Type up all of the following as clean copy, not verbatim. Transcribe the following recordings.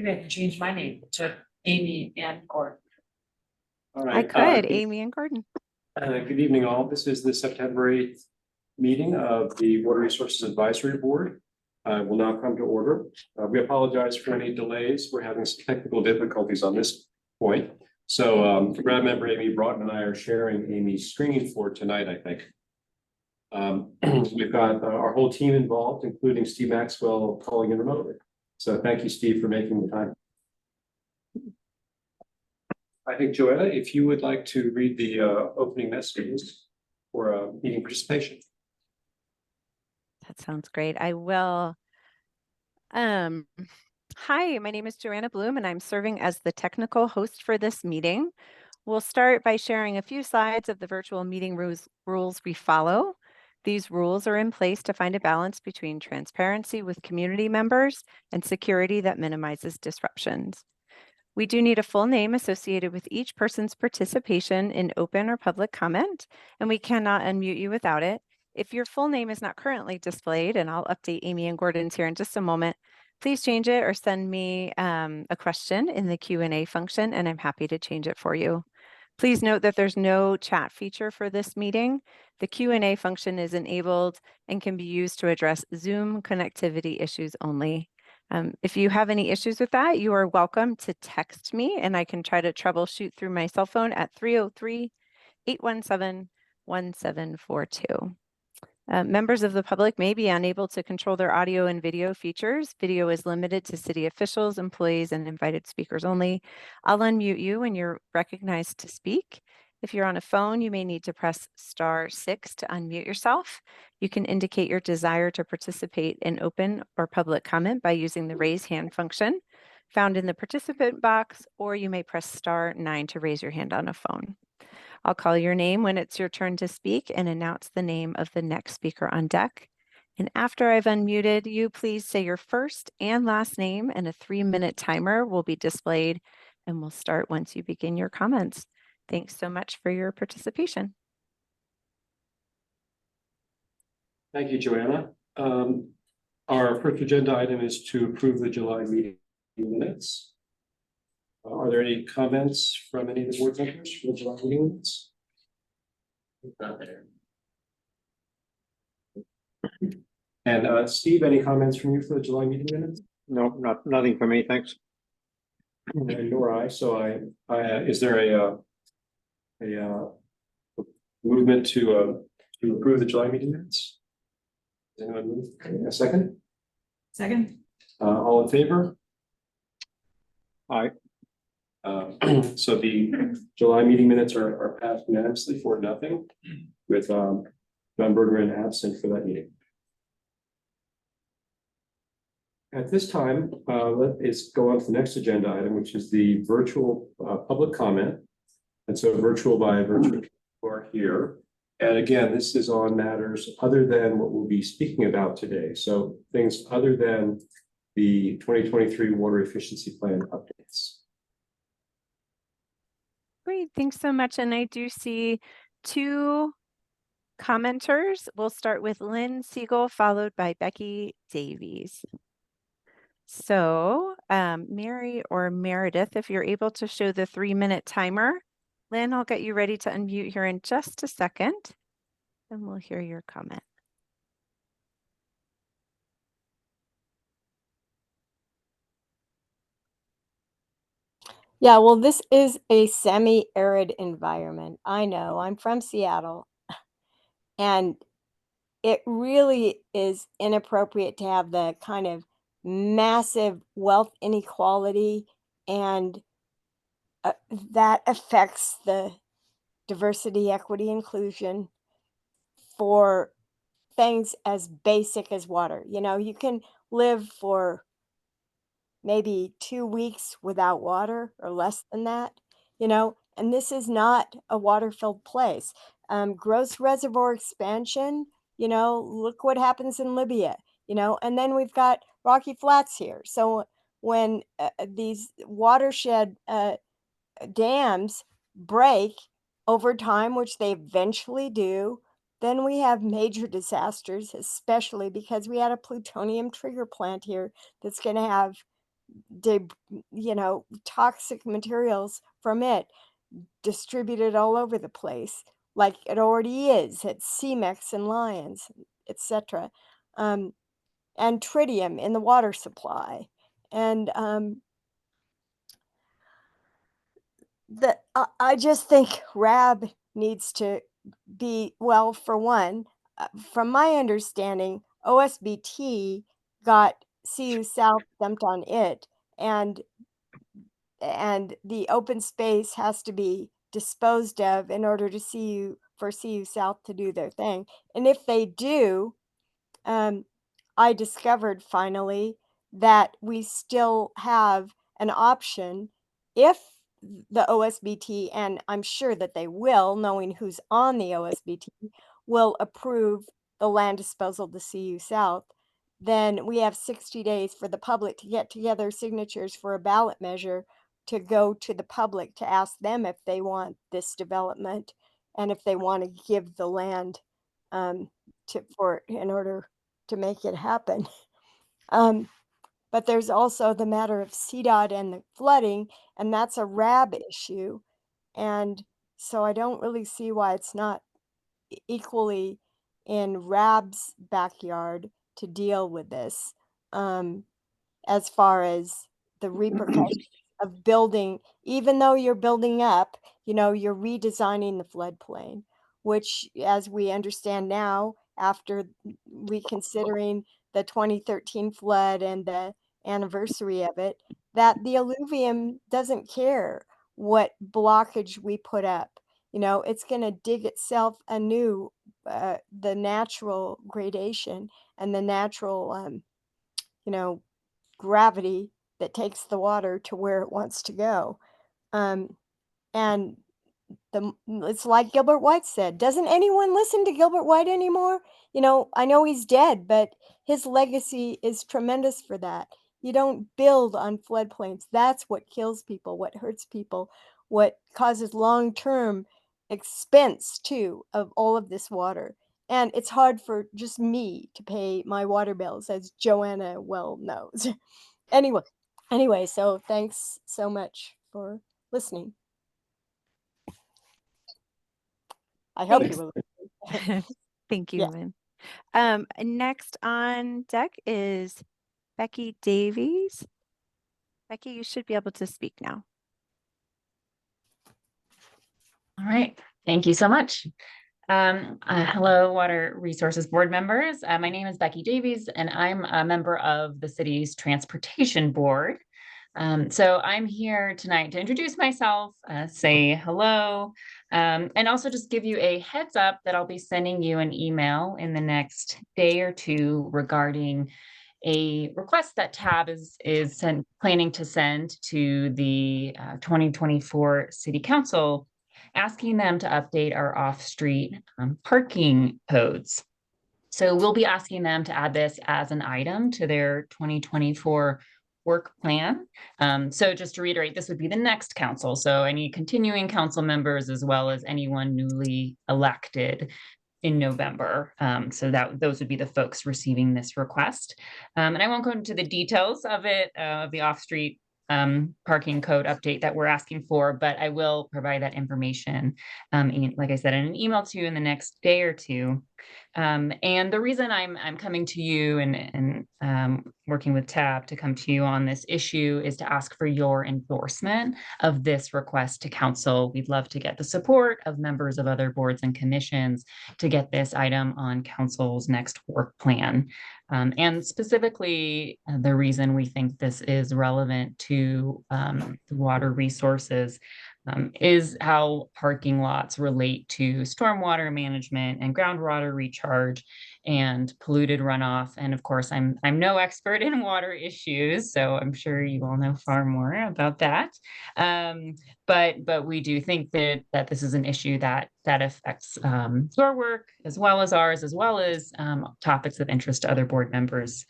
Maybe I can change my name to Amy Ann Gordon. All I right. could, Amy and Gordon. Good evening, all. This is the September 8th meeting of the Water Resources Advisory Board. Will now come to order. We apologize for any delays. We're having some technical difficulties on this point. So Brad member Amy Broughton and I are sharing Amy's screen for tonight, I think. We've got our whole team involved, including Steve Maxwell calling in remotely. So thank you, Steve, for making the time. I think, Joanna, if you would like to read the opening messages for meeting participation. That sounds great. I will. Hi, my name is Joanna Bloom, and I'm serving as the technical host for this meeting. We'll start by sharing a few slides of the virtual meeting rules we follow. These rules are in place to find a balance between transparency with community members and security that minimizes disruptions. We do need a full name associated with each person's participation in open or public comment, and we cannot unmute you without it. If your full name is not currently displayed, and I'll update Amy and Gordon's here in just a moment, please change it or send me a question in the Q&A function, and I'm happy to change it for you. Please note that there's no chat feature for this meeting. The Q&A function is enabled and can be used to address Zoom connectivity issues only. If you have any issues with that, you are welcome to text me, and I can try to troubleshoot through my cell phone at 303-817-1742. Members of the public may be unable to control their audio and video features. Video is limited to city officials, employees, and invited speakers only. I'll unmute you when you're recognized to speak. If you're on a phone, you may need to press *6 to unmute yourself. You can indicate your desire to participate in open or public comment by using the raise hand function found in the participant box, or you may press *9 to raise your hand on a phone. I'll call your name when it's your turn to speak and announce the name of the next speaker on deck. And after I've unmuted you, please say your first and last name, and a 3-minute timer will be displayed, and we'll start once you begin your comments. Thanks so much for your participation. Thank you, Joanna. Our first agenda item is to approve the July meeting minutes. Are there any comments from any of the board members for the July meeting minutes? And Steve, any comments from you for the July meeting minutes? No, nothing for me, thanks. Nor I. So is there a movement to approve the July meeting minutes? Does anyone move? A second? Second. All in favor? Aye. So the July meeting minutes are passed unanimously for nothing, with John Bergeron absent for that meeting. At this time, let's go on to the next agenda item, which is the virtual public comment. And so virtual by virtual people who are here. And again, this is on matters other than what we'll be speaking about today. So things other than the 2023 water efficiency plan updates. Great, thanks so much. And I do see 2 commenters. We'll start with Lynn Siegel, followed by Becky Davies. So Mary or Meredith, if you're able to show the 3-minute timer. Lynn, I'll get you ready to unmute here in just a second, and we'll hear your comment. Yeah, well, this is a semi-arid environment. I know, I'm from Seattle, and it really is inappropriate to have the kind of massive wealth inequality, and that affects the diversity, equity, inclusion for things as basic as water. You know, you can live for maybe 2 weeks without water or less than that, you know, and this is not a water-filled place. Gross reservoir expansion, you know, look what happens in Libya, you know, and then we've got Rocky Flats here. So when these watershed dams break over time, which they eventually do, then we have major disasters, especially because we had a plutonium trigger plant here that's going to have toxic materials from it distributed all over the place, like it already is at CEMEX and Lyons, etc. And tritium in the water supply. And I just think RAB needs to be, well, for one, from my understanding, OSBT got CU South dumped on it, and the open space has to be disposed of in order to for CU South to do their thing. And if they do, I discovered finally that we still have an option if the OSBT, and I'm sure that they will, knowing who's on the OSBT, will approve the land disposal to CU South, then we have 60 days for the public to get together signatures for a ballot measure to go to the public to ask them if they want this development and if they want to give the land in order to make it happen. But there's also the matter of CDOT and the flooding, and that's a RAB issue. And so I don't really see why it's not equally in RAB's backyard to deal with this, as far as the repercussions of building, even though you're building up, you're redesigning the floodplain, which, as we understand now, after reconsidering the 2013 flood and the anniversary of it, that the alluvium doesn't care what blockage we put up. It's going to dig itself anew, the natural gradation and the natural, gravity that takes the water to where it wants to go. And it's like Gilbert White said, doesn't anyone listen to Gilbert White anymore? I know he's dead, but his legacy is tremendous for that. You don't build on floodplains. That's what kills people, what hurts people, what causes long-term expense too of all of this water. And it's hard for just me to pay my water bills, as Joanna well knows. Anyway, so thanks so much for listening. I hope you will. Thank you, Yeah. Lynn. Next on deck is Becky Davies. Becky, you should be able to speak now. All right, thank you so much. Hello, Water Resources Board members. My name is Becky Davies, and I'm a member of the city's Transportation Board. So I'm here tonight to introduce myself, say hello, and also just give you a heads up that I'll be sending you an email in the next day or two regarding a request that TAB is planning to send to the 2024 City Council, asking them to update our off-street parking codes. So we'll be asking them to add this as an item to their 2024 work plan. So just to reiterate, this would be the next council. So any continuing council members, as well as anyone newly elected in November. So those would be the folks receiving this request. And I won't go into the details of it, of the off-street parking code update that we're asking for, but I will provide that information, like I said, in an email to you in the next day or two. And the reason I'm coming to you and working with TAB to come to you on this issue is to ask for your endorsement of this request to council. We'd love to get the support of members of other boards and commissions to get this item on council's next work plan. And specifically, the reason we think this is relevant to water resources is how parking lots relate to stormwater management and groundwater recharge and polluted runoff. And of course, I'm no expert in water issues, so I'm sure you all know far more about that. But we do think that this is an issue that affects your work as well as ours, as well as topics of interest to other board members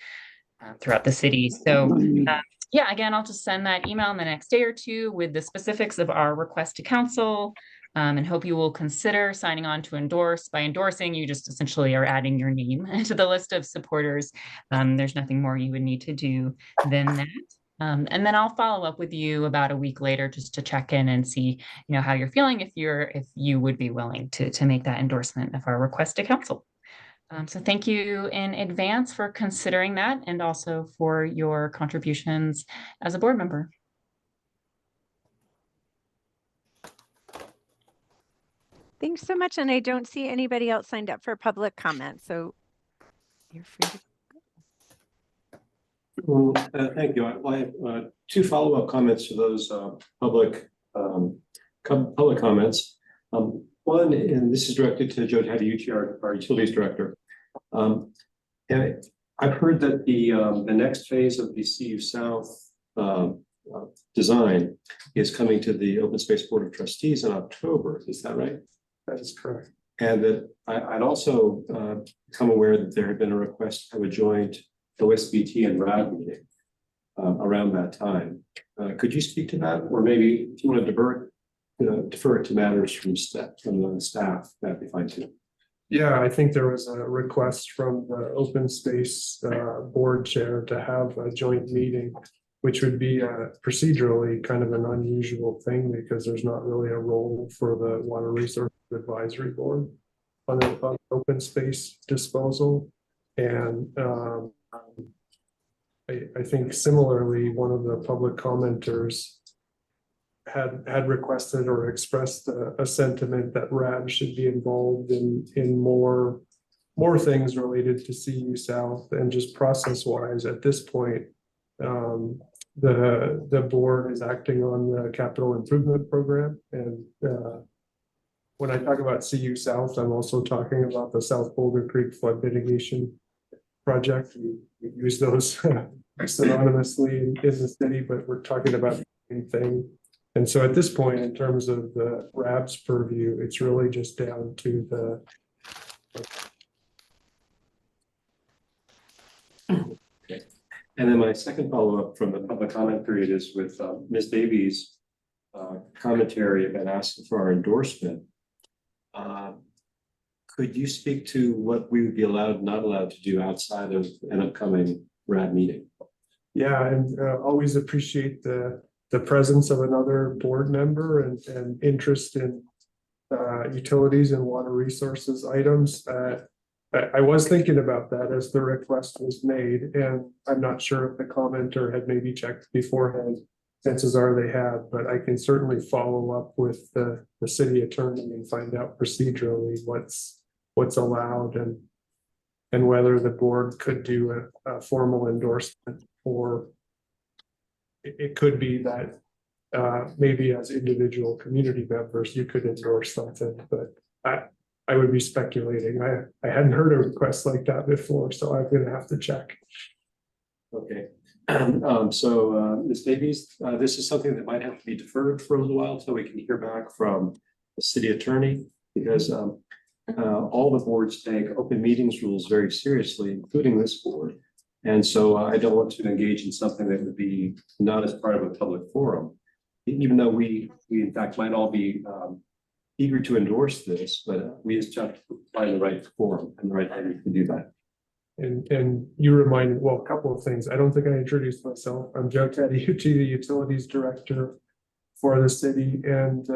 throughout the city. So yeah, again, I'll just send that email in the next day or two with the specifics of our request to council, and hope you will consider signing on to endorse. By endorsing, you just essentially are adding your name to the list of supporters. There's nothing more you would need to do than that. And then I'll follow up with you about a week later just to check in and see, how you're feeling, if you would be willing to make that endorsement of our request to council. So thank you in advance for considering that and also for your contributions as a board member. Thanks so much. And I don't see anybody else signed up for public comment, so you're free to. Well, thank you. I have two follow-up comments to those public comments. One, and this is directed to Joe Tadeucci, our utilities director. And I've heard that the next phase of the CU South design is coming to the Open Space Board of Trustees in October. Is that right? That is correct. And that I'd also become aware that there had been a request to have a joint OSBT and RAD meeting around that time. Could you speak to that? Or maybe if you want to defer it to matters from the staff, that'd be fine too. Yeah, I think there was a request from the open space board chair to have a joint meeting, which would be procedurally kind of an unusual thing because there's not really a role for the Water Resource Advisory Board on open space disposal. And I think similarly, one of the public commenters had requested or expressed a sentiment that RAD should be involved in more things related to CU South, and just process wise at this point, the board is acting on the capital improvement program. And when I talk about CU South, I'm also talking about the South Boulder Creek flood mitigation project. We use those synonymously in the city, but we're talking about the same thing. And so at this point, in terms of the RAB's purview, it's really just down to the. Okay. And then my second follow-up from the public comment period is with Ms. Davies' commentary about asking for our endorsement. Could you speak to what we would be allowed, not allowed to do outside of an upcoming RAD meeting? Yeah, and always appreciate the presence of another board member and interest in utilities and water resources items. I was thinking about that as the request was made, and I'm not sure if the commenter had maybe checked beforehand. Chances are they have, but I can certainly follow up with the city attorney and find out procedurally what's allowed and whether the board could do a formal endorsement, or it could be that maybe as individual community members, you could endorse something, but I would be speculating. I hadn't heard a request like that before, so I'm going to have to check. Okay. So Ms. Davies, this is something that might have to be deferred for a little while until we can hear back from the city attorney, because all the boards take open meetings rules very seriously, including this board. And so I don't want to engage in something that would be not as part of a public forum, even though we in fact might all be eager to endorse this, but we just have to find the right forum and the right time to do that. And you reminded, well, a couple of things. I don't think I introduced myself. I'm Joe Tadeucci, the utilities director for the city. And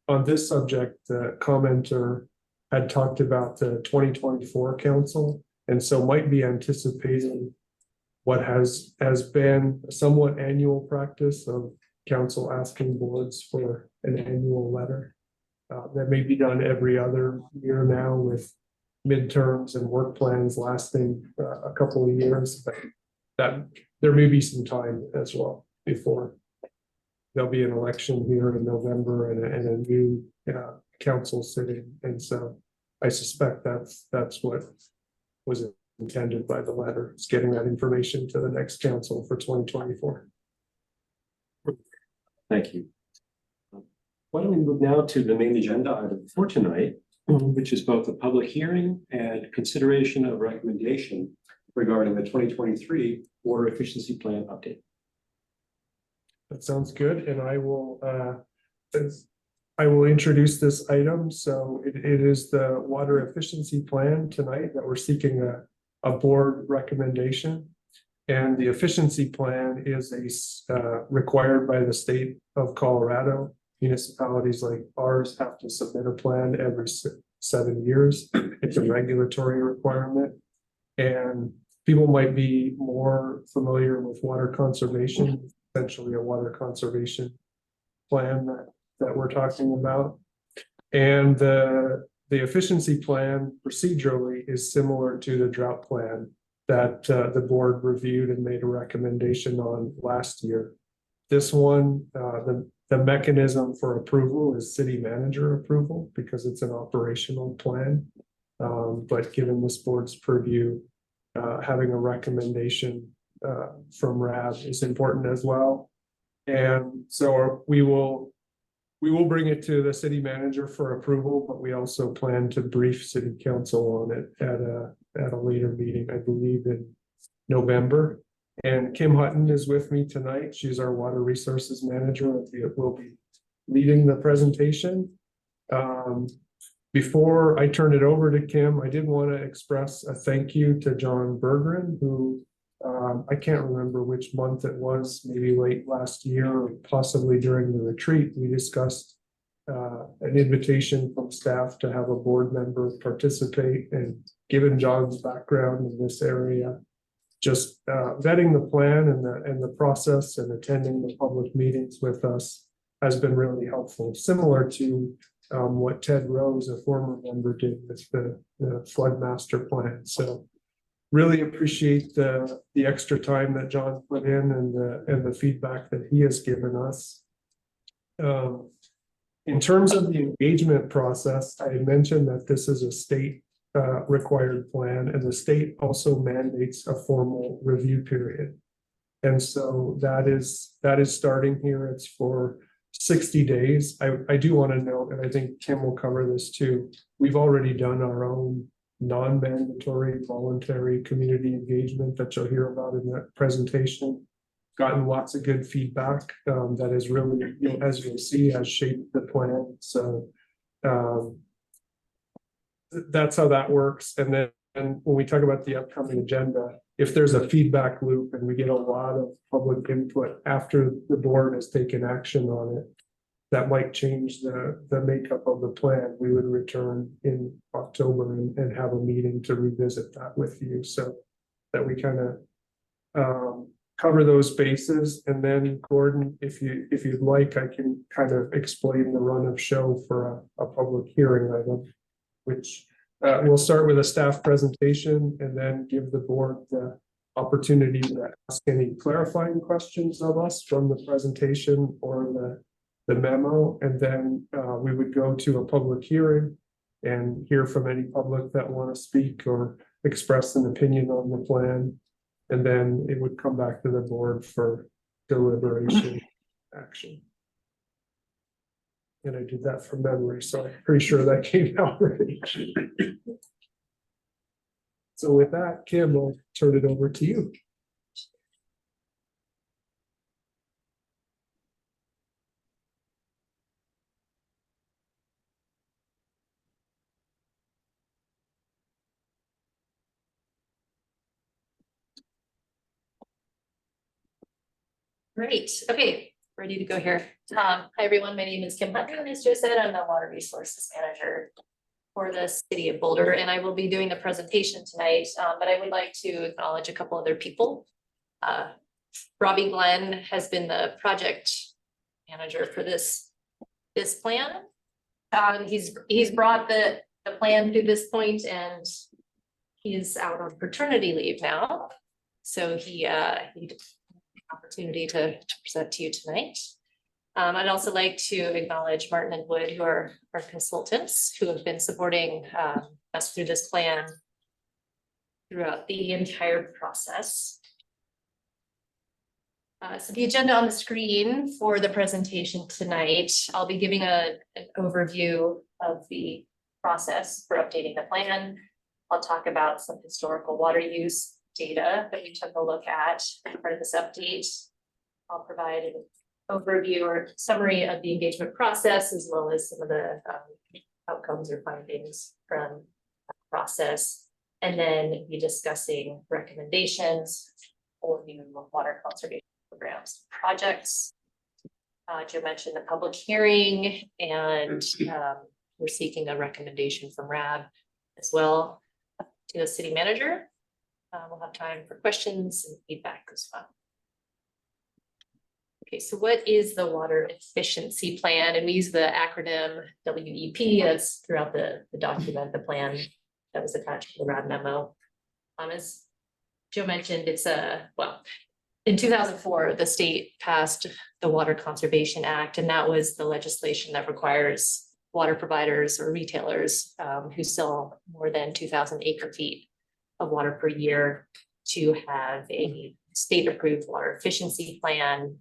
on this subject, the commenter had talked about the 2024 council, and so might be anticipating what has been a somewhat annual practice of council asking boards for an annual letter. That may be done every other year now, with midterms and work plans lasting a couple of years, but that there may be some time as well before there'll be an election here in November and a new council sitting. And so I suspect that's what was intended by the letter. It's getting that information to the next council for 2024. Thank you. Why don't we move now to the main agenda item for tonight, which is both a public hearing and consideration of recommendation regarding the 2023 water efficiency plan update. That sounds good, and I will introduce this item. So it is the water efficiency plan tonight that we're seeking a board recommendation. And the efficiency plan is required by the state of Colorado. Municipalities like ours have to submit a plan every 7 years. It's a regulatory requirement. And people might be more familiar with water conservation, essentially a water conservation plan that we're talking about. And the efficiency plan procedurally is similar to the drought plan that the board reviewed and made a recommendation on last year. This one, the mechanism for approval is city manager approval because it's an operational plan. But given this board's purview, having a recommendation from RAB is important as well. And so we will bring it to the city manager for approval, but we also plan to brief city council on it at a later meeting, I believe in November. And Kim Hutton is with me tonight. She's our water resources manager and will be leading the presentation. Before I turn it over to Kim, I did want to express a thank you to John Bergeron, who I can't remember which month it was, maybe late last year or possibly during the retreat. We discussed an invitation from staff to have a board member participate, and given John's background in this area, just vetting the plan and the process and attending the public meetings with us has been really helpful, similar to what Ted Rose, a former member, did with the flood master plan. So really appreciate the extra time that John put in and the feedback that he has given us. In terms of the engagement process, I had mentioned that this is a state required plan, and the state also mandates a formal review period. And so that is starting here. It's for 60 days. I do want to note, and I think Kim will cover this too, we've already done our own non-mandatory voluntary community engagement that you'll hear about in that presentation. Gotten lots of good feedback that is really, as you'll see, has shaped the plan. So that's how that works. And then when we talk about the upcoming agenda, if there's a feedback loop and we get a lot of public input after the board has taken action on it, that might change the makeup of the plan. We would return in October and have a meeting to revisit that with you, so that we kind of cover those bases. And then Gordon, if you'd like, I can kind of explain the run of show for a public hearing item, which we'll start with a staff presentation and then give the board the opportunity to ask any clarifying questions of us from the presentation or the memo. And then we would go to a public hearing and hear from any public that want to speak or express an opinion on the plan. And then it would come back to the board for deliberation action. And I did that from memory, so I'm pretty sure that came out already. So with that, Kim, I'll turn it over to you. Great. Okay, ready to go here. Hi, everyone. My name is Kim Hutton. As Joe said, I'm the Water Resources Manager for the City of Boulder, and I will be doing the presentation tonight, but I would like to acknowledge a couple other people. Robbie Glenn has been the project manager for this plan. He's brought the plan to this point, and he's out on paternity leave now. So he opportunity to present to you tonight. I'd also like to acknowledge Martin and Wood, who are our consultants who have been supporting us through this plan throughout the entire process. So the agenda on the screen for the presentation tonight, I'll be giving an overview of the process for updating the plan. I'll talk about some historical water use data that we took a look at as part of this update. I'll provide an overview or summary of the engagement process, as well as some of the outcomes or findings from the process, and then be discussing recommendations, 4 new water conservation programs, projects. Joe mentioned the public hearing, and we're seeking a recommendation from RAB as well to the city manager. We'll have time for questions and feedback as well. Okay, so what is the water efficiency plan? And we use the acronym WEP that's throughout the document, the plan that was attached to the RAB memo. As Joe mentioned, it's in 2004, the state passed the Water Conservation Act, and that was the legislation that requires water providers or retailers who sell more than 2,000 acre-feet of water per year to have a state-approved water efficiency plan.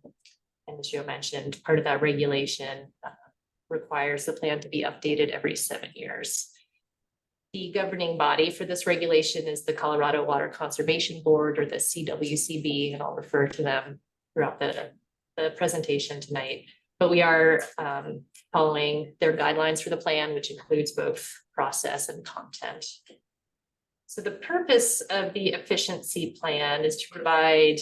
And as Joe mentioned, part of that regulation requires the plan to be updated every 7 years. The governing body for this regulation is the Colorado Water Conservation Board, or the CWCB, and I'll refer to them throughout the presentation tonight. But we are following their guidelines for the plan, which includes both process and content. So the purpose of the efficiency plan is to provide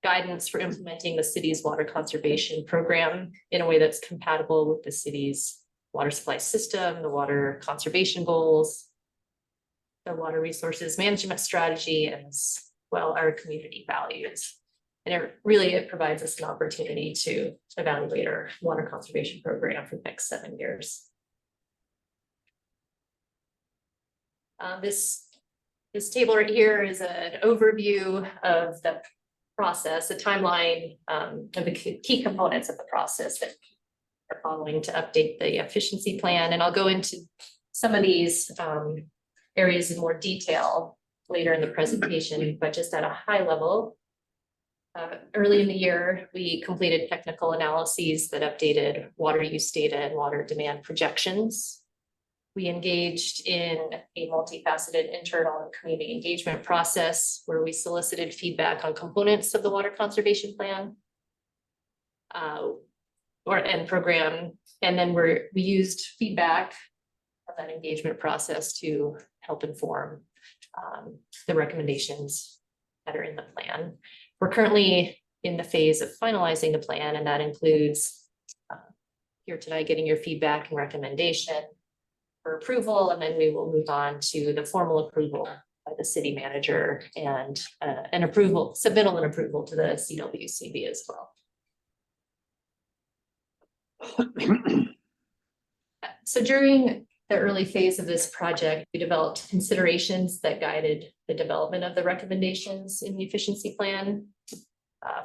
guidance for implementing the city's water conservation program in a way that's compatible with the city's water supply system, the water conservation goals, the water resources management strategy, and as well our community values. And it provides us an opportunity to evaluate our water conservation program for the next 7 years. This table right here is an overview of the process, a timeline of the key components of the process that are following to update the efficiency plan. And I'll go into some of these areas in more detail later in the presentation, but just at a high level, early in the year, we completed technical analyses that updated water use data and water demand projections. We engaged in a multifaceted internal and community engagement process where we solicited feedback on components of the water conservation plan and program. And then we used feedback of that engagement process to help inform the recommendations that are in the plan. We're currently in the phase of finalizing the plan, and that includes here tonight getting your feedback and recommendation for approval, and then we will move on to the formal approval by the city manager and submittal and approval to the CWCB as well. So during the early phase of this project, we developed considerations that guided the development of the recommendations in the efficiency plan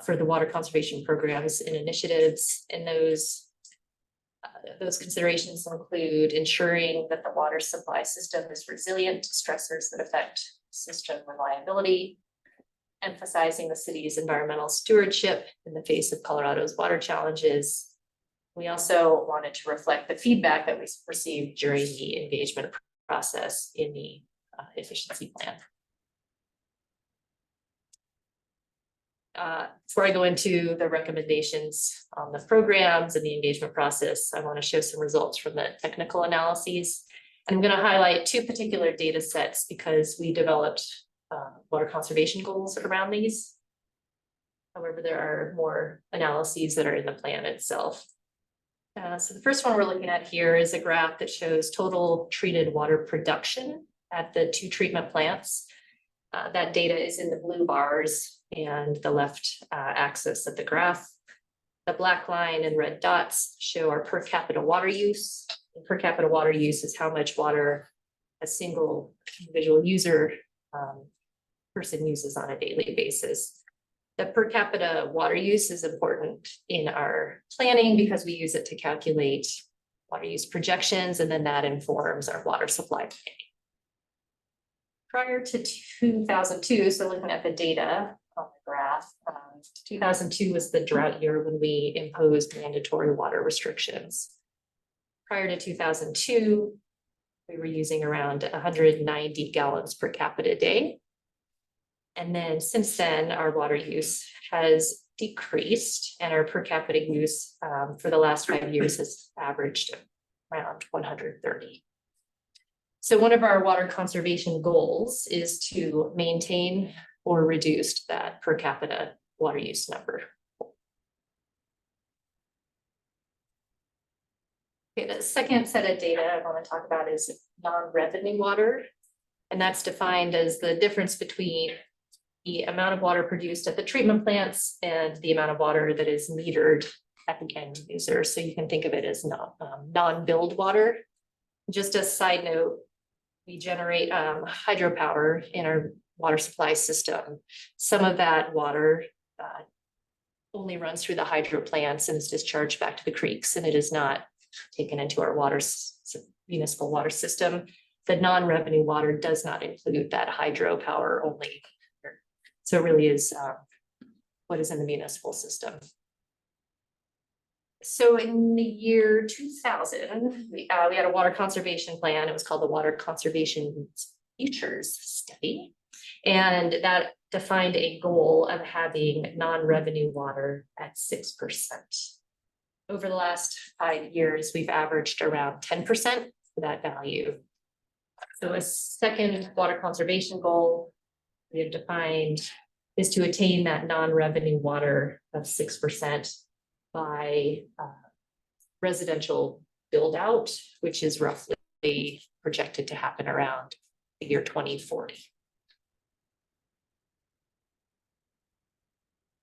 for the water conservation programs and initiatives. And those considerations include ensuring that the water supply system is resilient to stressors that affect system reliability, emphasizing the city's environmental stewardship in the face of Colorado's water challenges. We also wanted to reflect the feedback that we received during the engagement process in the efficiency plan. Before I go into the recommendations on the programs and the engagement process, I want to show some results from the technical analyses. I'm going to highlight 2 particular data sets because we developed water conservation goals around these. However, there are more analyses that are in the plan itself. So the first one we're looking at here is a graph that shows total treated water production at the 2 treatment plants. That data is in the blue bars and the left axis of the graph. The black line and red dots show our per capita water use. And per capita water use is how much water a single individual person uses on a daily basis. The per capita water use is important in our planning because we use it to calculate water use projections, and then that informs our water supply planning. Prior to 2002, so looking at the data on the graph, 2002 was the drought year when we imposed mandatory water restrictions. Prior to 2002, we were using around 190 gallons per capita a day. And then since then, our water use has decreased, and our per capita use for the last 5 years has averaged around 130. So one of our water conservation goals is to maintain or reduced that per capita water use number. Okay, the second set of data I want to talk about is non-revenue water. And that's defined as the difference between the amount of water produced at the treatment plants and the amount of water that is metered at the end user. So you can think of it as non-billed water. Just a side note, we generate hydropower in our water supply system. Some of that water only runs through the hydro plants and is discharged back to the creeks, and it is not taken into our municipal water system. The non-revenue water does not include that hydropower only. So it really is what is in the municipal system. So in the year 2000, we had a water conservation plan. It was called the Water Conservation Futures Study. And that defined a goal of having non-revenue water at 6%. Over the last 5 years, we've averaged around 10% for that value. So a second water conservation goal we have defined is to attain that non-revenue water of 6% by residential build out, which is roughly projected to happen around the year 2040.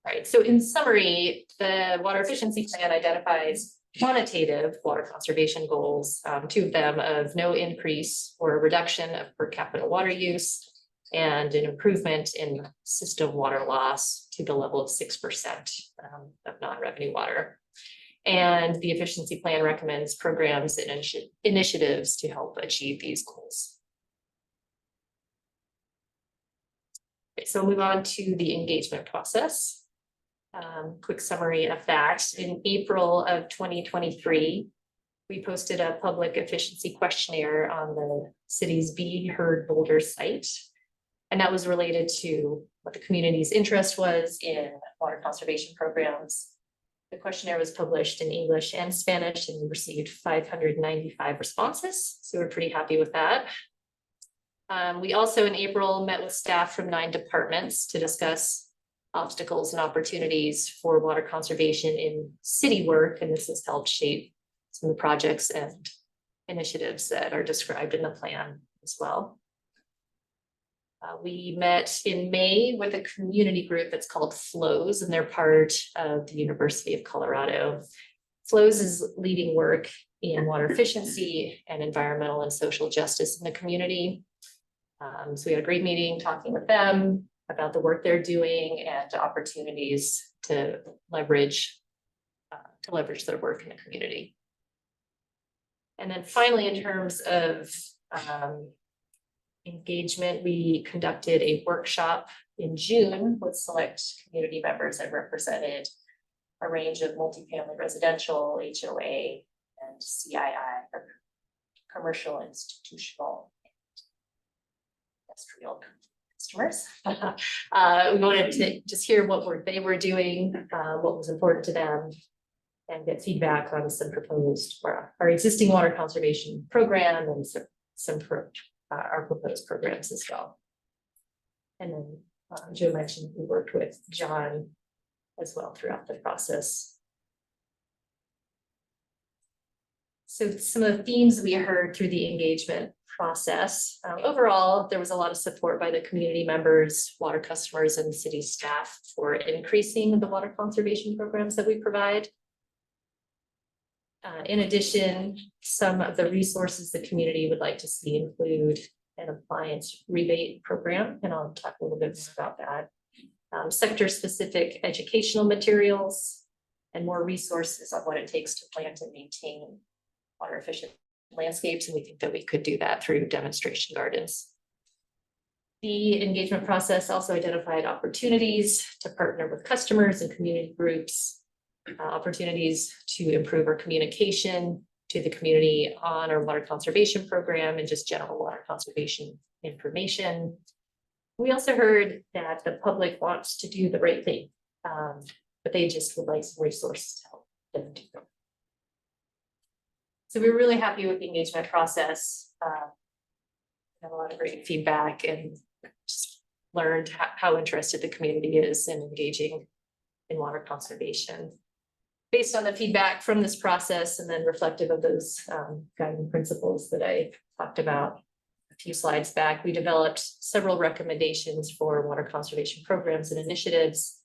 All right, so in summary, the water efficiency plan identifies quantitative water conservation goals, 2 of them of no increase or reduction of per capita water use and an improvement in system water loss to the level of 6% of non-revenue water. And the efficiency plan recommends programs and initiatives to help achieve these goals. Okay, so move on to the engagement process. Quick summary of that. In April of 2023, we posted a public efficiency questionnaire on the city's Be Heard Boulder site. And that was related to what the community's interest was in water conservation programs. The questionnaire was published in English and Spanish, and we received 595 responses. So we're pretty happy with that. We also in April met with staff from 9 departments to discuss obstacles and opportunities for water conservation in city work, and this has helped shape some of the projects and initiatives that are described in the plan as well. We met in May with a community group that's called FLOWS, and they're part of the University of Colorado. FLOWS is leading work in water efficiency and environmental and social justice in the community. So we had a great meeting talking with them about the work they're doing and opportunities to leverage their work in the community. And then finally, in terms of engagement, we conducted a workshop in June with select community members that represented a range of multifamily residential, HOA, and CII, or commercial, institutional, and industrial customers. We wanted to just hear what they were doing, what was important to them, and get feedback on some proposed for our existing water conservation program and some our proposed programs as well. And then Joe mentioned we worked with John as well throughout the process. So some of the themes we heard through the engagement process, overall, there was a lot of support by the community members, water customers, and city staff for increasing the water conservation programs that we provide. In addition, some of the resources the community would like to see include an appliance rebate program, and I'll talk a little bit more about that. Sector-specific educational materials and more resources on what it takes to plant and maintain water efficient landscapes, and we think that we could do that through demonstration gardens. The engagement process also identified opportunities to partner with customers and community groups, opportunities to improve our communication to the community on our water conservation program and just general water conservation information. We also heard that the public wants to do the right thing, but they just would like some resources to help them do that. So we're really happy with the engagement process. Have a lot of great feedback and just learned how interested the community is in engaging in water conservation. Based on the feedback from this process and then reflective of those guiding principles that I talked about a few slides back, we developed several recommendations for water conservation programs and initiatives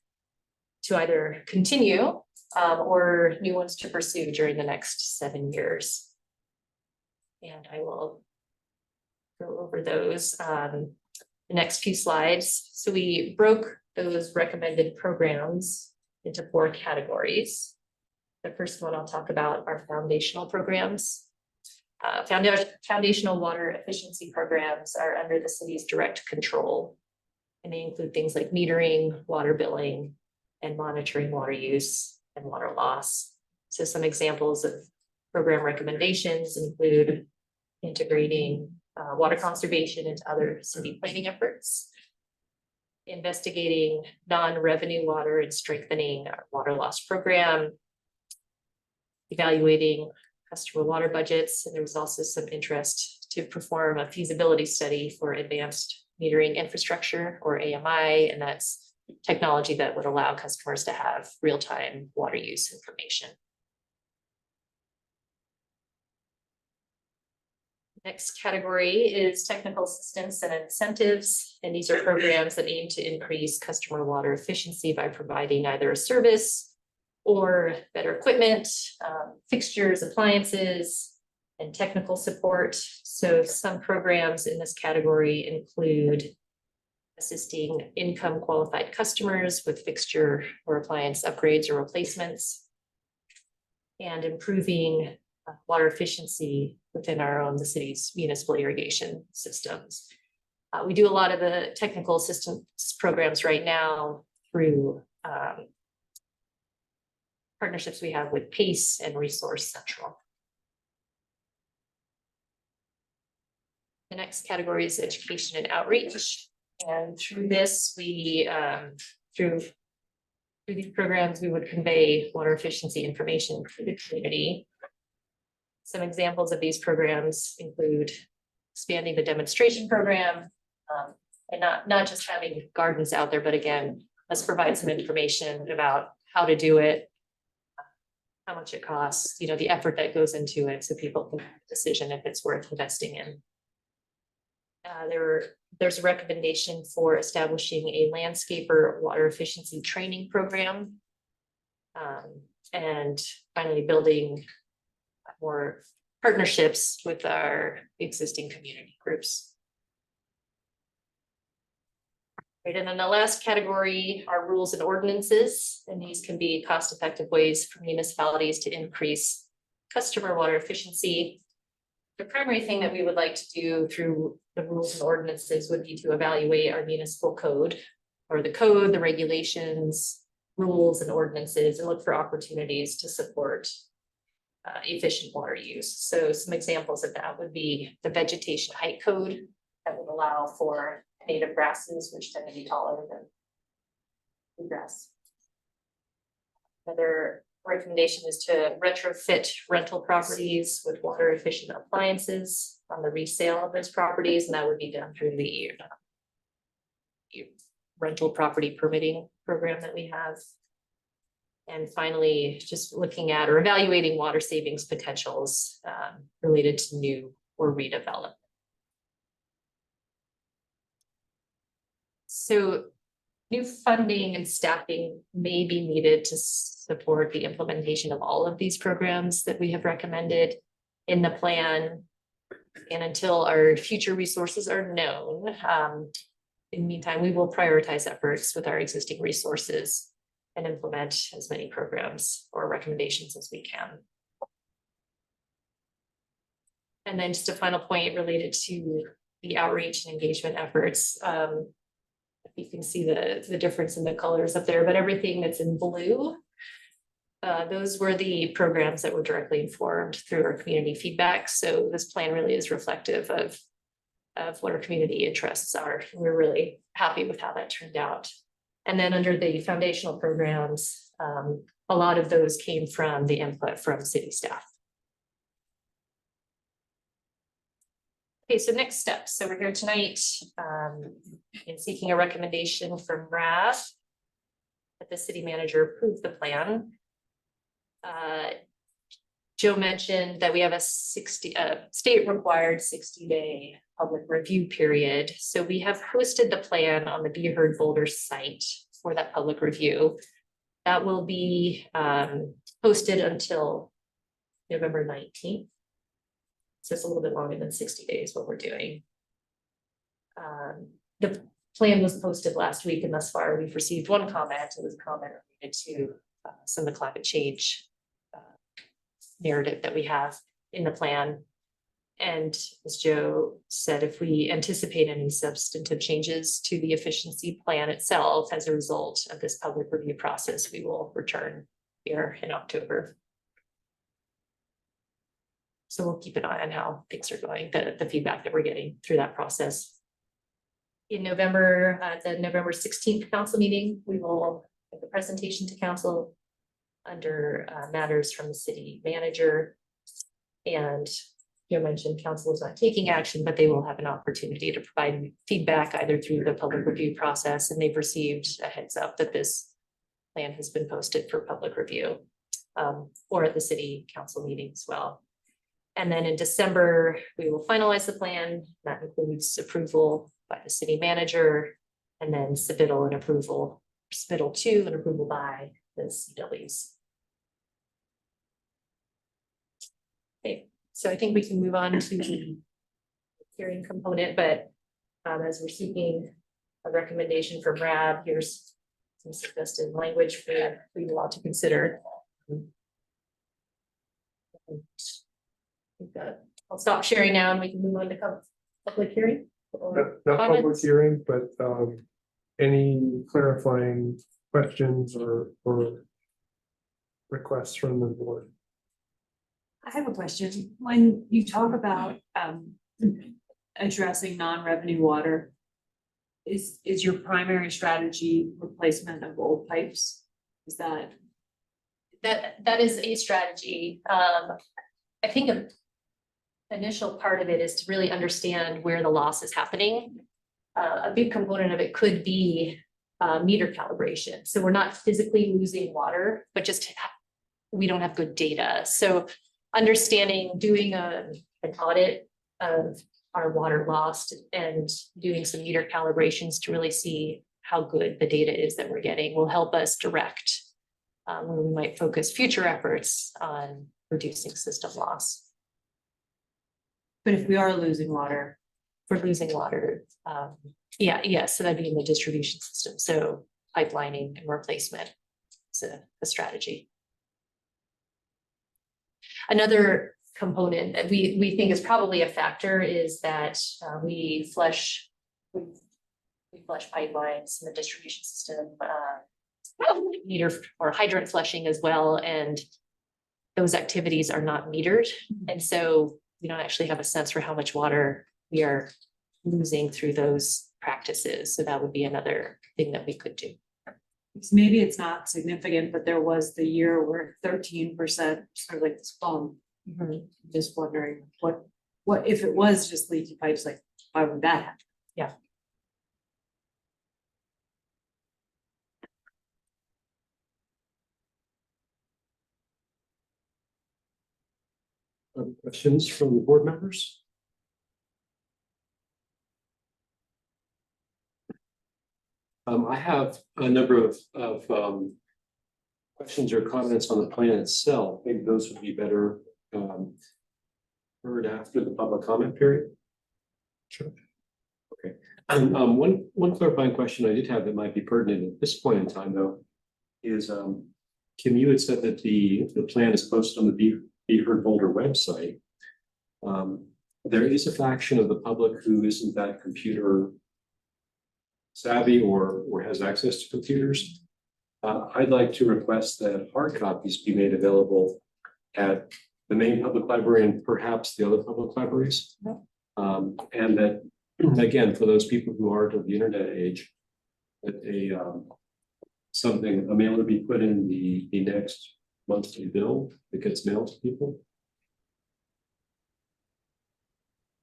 to either continue or new ones to pursue during the next 7 years. And I will go over those the next few slides. So we broke those recommended programs into 4 categories. The first one I'll talk about are foundational programs. Foundational water efficiency programs are under the city's direct control, and they include things like metering, water billing, and monitoring water use and water loss. So some examples of program recommendations include integrating water conservation into other city planning efforts, investigating non-revenue water and strengthening our water loss program, evaluating customer water budgets, and there was also some interest to perform a feasibility study for advanced metering infrastructure, or AMI, and that's technology that would allow customers to have real-time water use information. Next category is technical assistance and incentives, and these are programs that aim to increase customer water efficiency by providing either a service or better equipment, fixtures, appliances, and technical support. So some programs in this category include assisting income qualified customers with fixture or appliance upgrades or replacements, and improving water efficiency within the city's municipal irrigation systems. We do a lot of the technical assistance programs right now through partnerships we have with PACE and Resource Central. The next category is education and outreach. And through this, through these programs, we would convey water efficiency information to the community. Some examples of these programs include expanding the demonstration program, and not just having gardens out there, but again, let's provide some information about how to do it, how much it costs, the effort that goes into it, so people can make a decision if it's worth investing in. There's a recommendation for establishing a landscaper water efficiency training program. And finally, building more partnerships with our existing community groups. Right, and then the last category are rules and ordinances, and these can be cost-effective ways for municipalities to increase customer water efficiency. The primary thing that we would like to do through the rules and ordinances would be to evaluate our municipal code, or the code, the regulations, rules and ordinances, and look for opportunities to support efficient water use. So some examples of that would be the vegetation height code that would allow for native grasses, which tend to be taller than grass. Another recommendation is to retrofit rental properties with water efficient appliances on the resale of those properties, and that would be done through the rental property permitting program that we have. And finally, just looking at or evaluating water savings potentials related to new or redevelopment. So new funding and staffing may be needed to support the implementation of all of these programs that we have recommended in the plan. And until our future resources are known, in the meantime, we will prioritize efforts with our existing resources and implement as many programs or recommendations as we can. And then just a final point related to the outreach and engagement efforts. You can see the difference in the colors up there, but everything that's in blue, those were the programs that were directly informed through our community feedback. So this plan really is reflective of what our community interests are. We're really happy with how that turned out. And then under the foundational programs, a lot of those came from the input from city staff. Okay, so next steps. So we're here tonight in seeking a recommendation from RAB that the city manager approve the plan. Joe mentioned that we have a state required 60-day public review period. So we have posted the plan on the Be Heard Boulder site for that public review. That will be posted until November 19th. So it's a little bit longer than 60 days what we're doing. The plan was posted last week, and thus far we've received one comment. It was a comment related to some of the climate change narrative that we have in the plan. And as Joe said, if we anticipate any substantive changes to the efficiency plan itself as a result of this public review process, we will return here in October. So we'll keep an eye on how things are going, the feedback that we're getting through that process. In November, at the November 16th council meeting, we will make a presentation to council under matters from the city manager. And you mentioned council is not taking action, but they will have an opportunity to provide feedback either through the public review process, and they've received a heads up that this plan has been posted for public review, or at the city council meeting as well. And then in December, we will finalize the plan. That includes approval by the city manager, and then submittal and approval, submittal to and approval by the CWs. Okay, so I think we can move on to the hearing component, but as we're seeking a recommendation from RAB, here's some suggested language for you all to consider. I'll stop sharing now and we can move on to public hearing. Not public Comments? hearing, but any clarifying questions or requests from the board? I have a question. When you talk about addressing non-revenue water, is your primary strategy replacement of old pipes? Is that? That is a strategy. I think an initial part of it is to really understand where the loss is happening. A big component of it could be meter calibration. So we're not physically losing water, but just we don't have good data. So understanding, doing an audit of our water lost and doing some meter calibrations to really see how good the data is that we're getting will help us direct where we might focus future efforts on reducing system loss. But if we are losing water, For losing water, so that'd be in the distribution system. So pipelining and replacement is a strategy. Another component that we think is probably a factor is that we flush pipelines in the distribution system, meter or hydrant flushing as well, and those activities are not metered, and so we don't actually have a sense for how much water we are losing through those practices. So that would be another thing that we could do. maybe it's not significant, but there was the year where 13% sort of like this bump. Just wondering what if it was just leaky pipes, like why would that happen? Yeah. Other questions from the board members? I have a number of questions or comments on the plan itself. Maybe those would be better heard after the public comment period. Sure. Okay. One clarifying question I did have that might be pertinent at this point in time, though, is Kim, you had said that the plan is posted on the Be Heard Boulder website. There is a faction of the public who isn't that computer savvy or has access to computers. I'd like to request that hard copies be made available at the main public library and perhaps the other public libraries. And that, again, for those people who aren't of the internet age, that a mailer be put in the next monthly bill that gets mailed to people.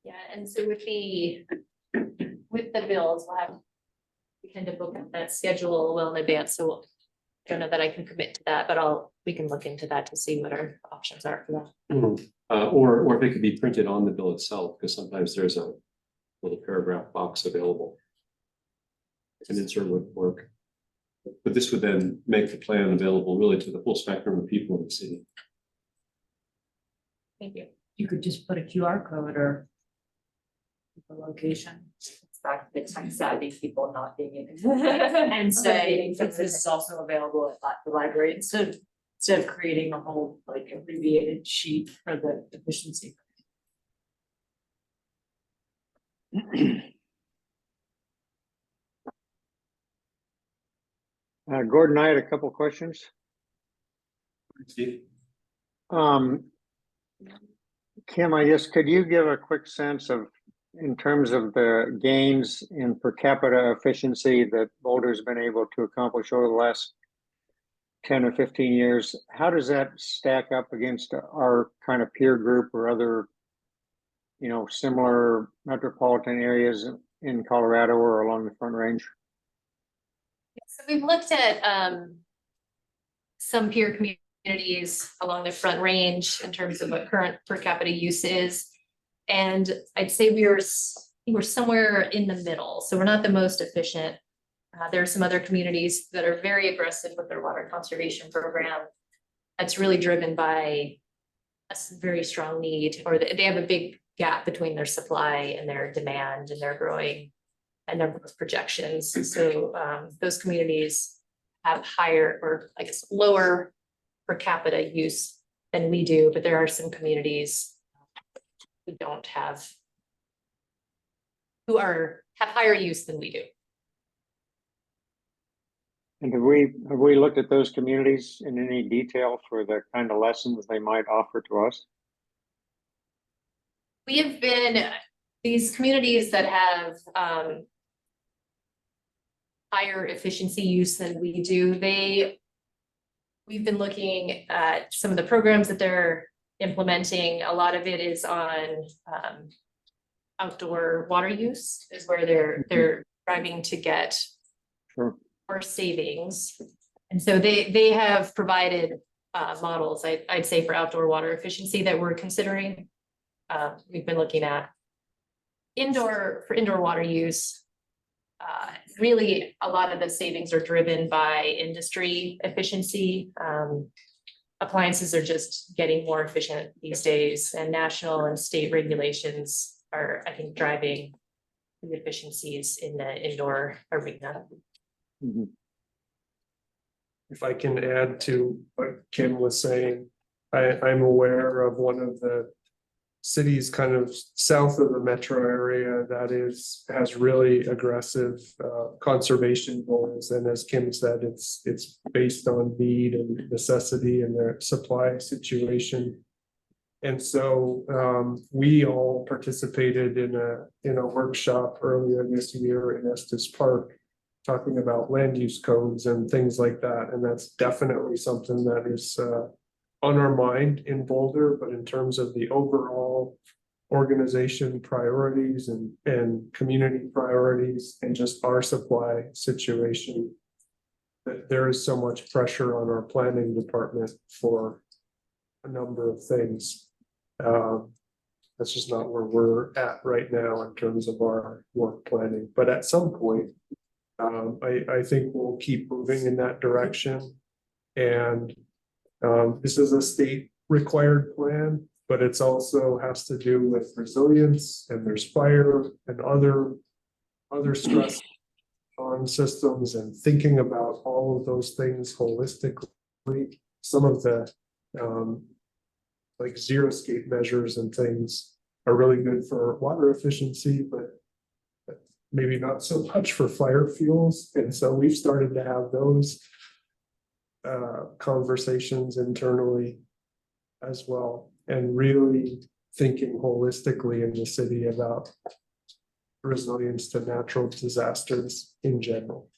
Yeah, and so with the bills, we tend to book that schedule well in advance, so I don't know that I can commit to that, but we can look into that to see what our options are for that. Or if it could be printed on the bill itself, because sometimes there's a little paragraph box available. An insert would work. But this would then make the plan available really to the full spectrum of people in the city. Thank you. You could just put a QR code or the location. The tech savvy people not being able to. And say, this is also available at the library instead of creating a whole like abbreviated sheet for the efficiency. Gordon, I had a couple questions. Steve? Kim, could you give a quick sense of, in terms of the gains in per capita efficiency that Boulder's been able to accomplish over the last 10 or 15 years, how does that stack up against our kind of peer group or other, similar metropolitan areas in Colorado or along the Front Range? So we've looked at some peer communities along the Front Range in terms of what current per capita use is. And I'd say we're somewhere in the middle. So we're not the most efficient. There are some other communities that are very aggressive with their water conservation program. That's really driven by a very strong need, or they have a big gap between their supply and their demand and their growing and their projections. So those communities have higher, or I guess lower per capita use than we do, but there are some communities who have higher use than we do. And have we looked at those communities in any detail for the kind of lessons they might offer to us? We have been, these communities that have higher efficiency use than we do, we've been looking at some of the programs that they're implementing. A lot of it is on outdoor water use, is where they're striving to get Sure. more savings. And so they have provided models, I'd say, for outdoor water efficiency that we're considering. We've been looking at indoor water use. Really, a lot of the savings are driven by industry efficiency. Appliances are just getting more efficient these days, and national and state regulations are, I think, driving the efficiencies in the indoor arena. Mm-hmm. If I can add to what Kim was saying, I'm aware of one of the cities kind of south of the metro area that has really aggressive conservation goals. And as Kim said, it's based on need and necessity and their supply situation. And so we all participated in a workshop earlier this year in Estes Park, talking about land use codes and things like that. And that's definitely something that is on our mind in Boulder, but in terms of the overall organization priorities and community priorities and just our supply situation, that there is so much pressure on our planning department for a number of things. That's just not where we're at right now in terms of our work planning. But at some point, I think we'll keep moving in that direction. And this is a state required plan, but it's also has to do with resilience, and there's fire and other stress on systems, and thinking about all of those things holistically. Some of the like xeriscape measures and things are really good for water efficiency, but maybe not so much for fire fuels. And so we've started to have those conversations internally as well, and really thinking holistically in the city about resilience to natural disasters in general.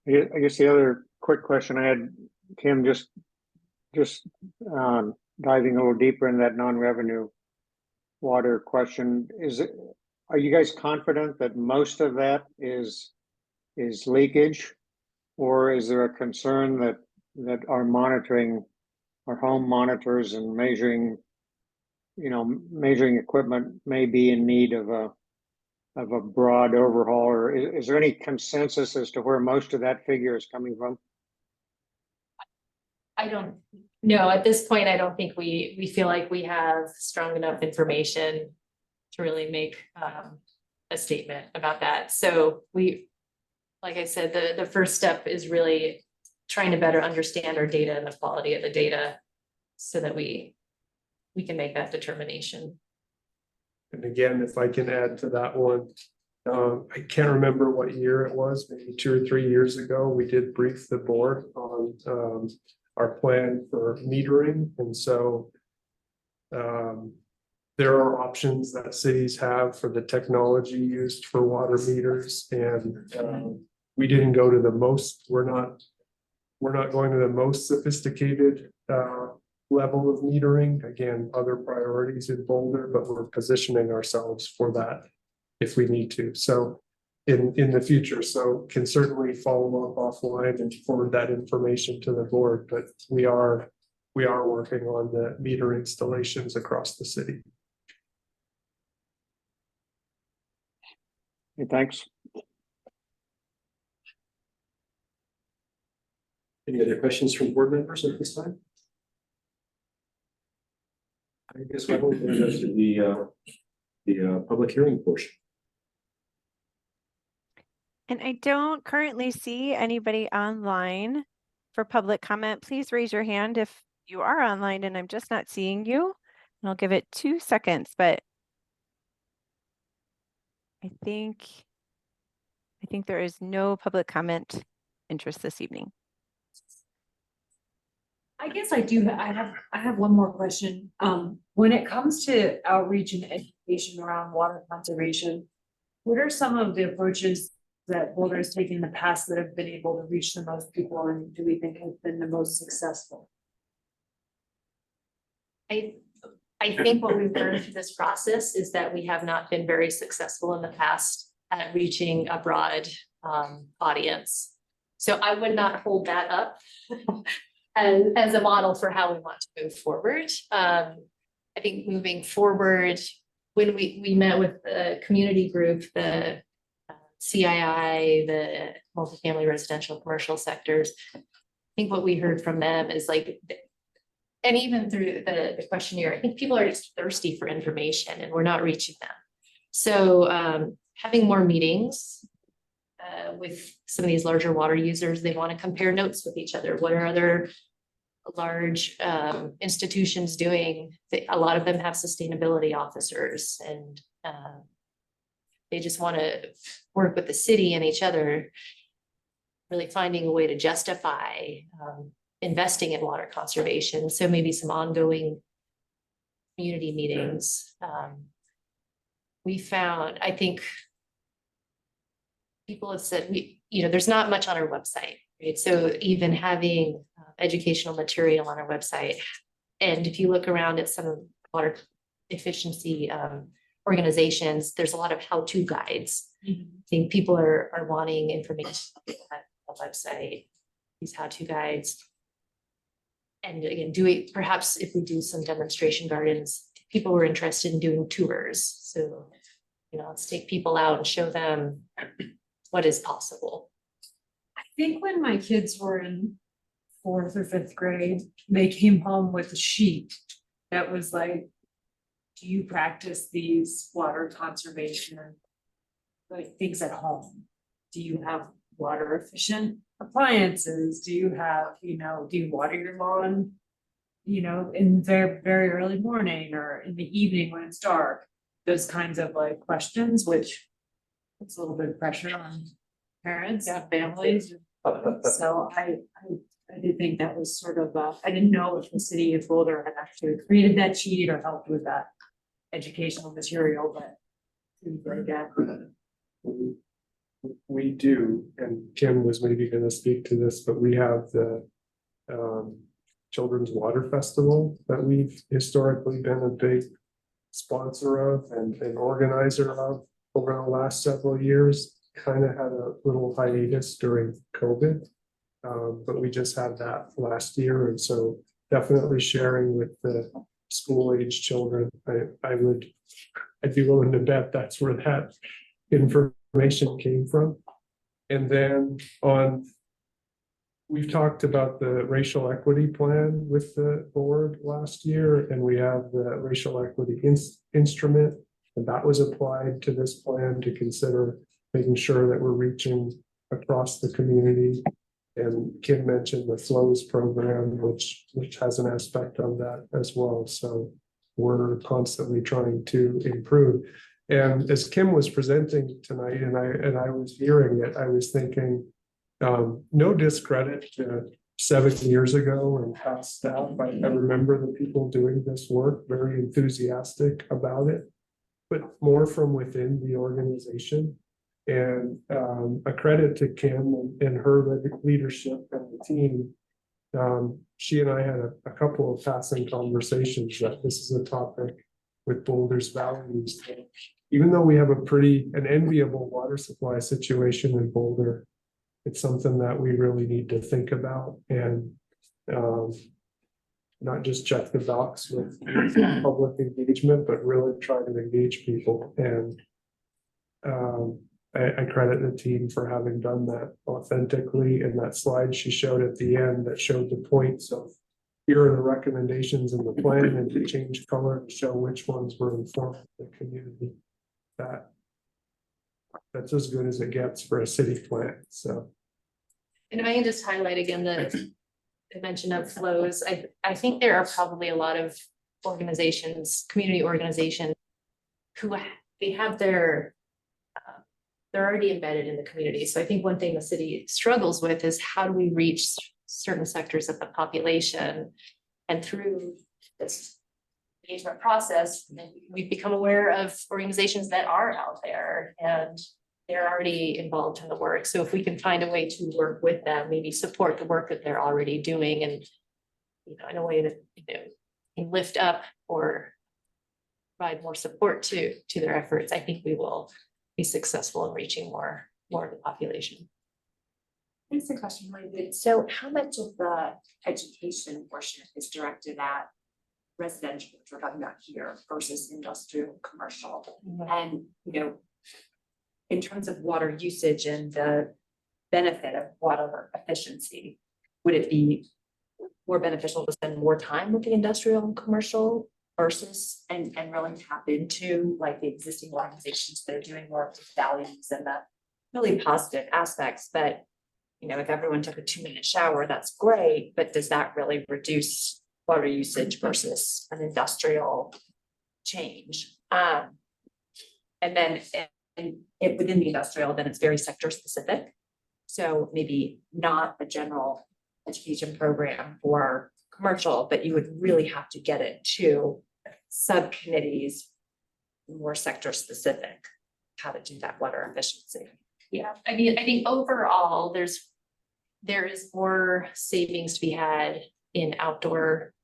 I guess the other quick question I had, Kim, just diving a little deeper in that non-revenue water question, are you guys confident that most of that is leakage? Or is there a concern that our home monitors and measuring equipment may be in need of a broad overhaul? Or is there any consensus as to where most of that figure is coming from? I don't know, at this point, I don't think we feel like we have strong enough information to really make a statement about that. So like I said, the first step is really trying to better understand our data and the quality of the data so that we can make that determination. And again, if I can add to that one, I can't remember what year it was, maybe 2 or 3 years ago, we did brief the board on our plan for metering. And so there are options that cities have for the technology used for water meters, and we didn't go to the most, we're not going to the most sophisticated level of metering. Again, other priorities in Boulder, but we're positioning ourselves for that if we need to. So in the future, so can certainly follow up offline and forward that information to the board, but we are working on the meter installations across the city. Okay, thanks. Any other questions from board members at this time? I guess we'll go to the public hearing portion. And I don't currently see anybody online for public comment. Please raise your hand if you are online and I'm just not seeing you. And I'll give it 2 seconds, but I think there is no public comment interest this evening. I guess I have one more question. When it comes to outreach and education around water conservation, what are some of the approaches that Boulder has taken in the past that have been able to reach the most people, and do we think have been the most successful? I think what we've learned through this process is that we have not been very successful in the past at reaching a broad audience. So I would not hold that up as a model for how we want to move forward. I think moving forward, when we met with the community group, the CII, the multifamily residential commercial sectors, I think what we heard from them is like, and even through the questionnaire, I think people are just thirsty for information and we're not reaching them. So having more meetings with some of these larger water users, they want to compare notes with each other. What are other large institutions doing? A lot of them have sustainability officers, and they just want to work with the city and each other, really finding a way to justify investing in water conservation. So maybe some ongoing community meetings. We found, I think people have said, there's not much on our website, right? So even having educational material on our website, and if you look around at some water efficiency organizations, there's a lot of how-to guides. I think people are wanting information on the website, these how-to guides. And again, perhaps if we do some demonstration gardens, people were interested in doing tours. So, let's take people out and show them what is possible. I think when my kids were in 4th or 5th grade, they came home with a sheet that was like, do you practice these water conservation things at home? Do you have water efficient appliances? Do you have, do you water your lawn, in very, very early morning or in the evening when it's dark? Those kinds of questions, which puts a little bit of pressure on parents and families. So I did think that was sort of, I didn't know if the city of Boulder had actually created that sheet or helped with that educational material, but we do, and Kim was maybe going to speak to this, but we have the Children's Water Festival that we've historically been a big sponsor of and organizer of over the last several years. Kind of had a little hiatus during COVID, but we just had that last year, and so definitely sharing with the school-age children. I'd be willing to bet that's where that information came from. And then we've talked about the racial equity plan with the board last year, and we have the racial equity instrument, and that was applied to this plan to consider making sure that we're reaching across the community. And Kim mentioned the FLOWS program, which has an aspect of that as well. So we're constantly trying to improve. And as Kim was presenting tonight, and I was hearing it, I was thinking, no discredit to 7 years ago and past staff. I remember the people doing this work, very enthusiastic about it, but more from within the organization. And a credit to Kim and her leadership and the team. She and I had a couple of passing conversations that this is a topic with Boulder's values. Even though we have an enviable water supply situation in Boulder, it's something that we really need to think about and not just check the box with public engagement, but really try to engage people. And I credit the team for having done that authentically. And that slide she showed at the end that showed the points of here are the recommendations in the plan, and to change color to show which ones were informed the community. That's as good as it gets for a city plan. So, And if I can just highlight again the mention of FLOWS, I think there are probably a lot of organizations, community organizations, who they have they're already embedded in the community. So I think one thing the city struggles with is how do we reach certain sectors of the population, and through this engagement process, we've become aware of organizations that are out there and they're already involved in the work. So if we can find a way to work with them, maybe support the work that they're already doing, and in a way that can lift up or provide more support to their efforts, I think we will be successful in reaching more of the population. Thanks a question, David. So how much of the education portion is directed at residential, which we're talking about here, versus industrial, commercial? And, in terms of water usage and the benefit of water efficiency, would it be more beneficial to spend more time with the industrial and commercial versus and really tap into like the existing organizations that are doing work with values and the really positive aspects? But if everyone took a 2-minute shower, that's great, but does that really reduce water usage versus an industrial change? And then within the industrial, then it's very sector specific. So maybe not a general education program for commercial, but you would really have to get it to subcommittees, more sector specific, how to do that water efficiency. Yeah, I mean, I think overall, there is more savings to be had in outdoor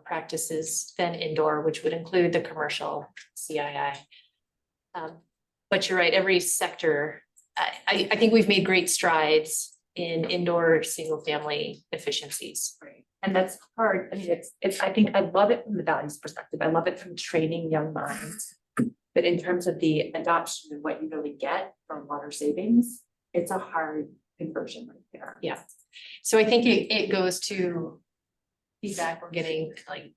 practices than indoor, which would include the commercial CII. But you're right, every sector, I think we've made great strides in indoor single family efficiencies. Right. And that's hard. I mean, I think I love it from the values perspective. I love it from training young minds. But in terms of the adoption and what you really get from water savings, it's a hard conversion right there. Yeah. So I think it goes to feedback we're getting, like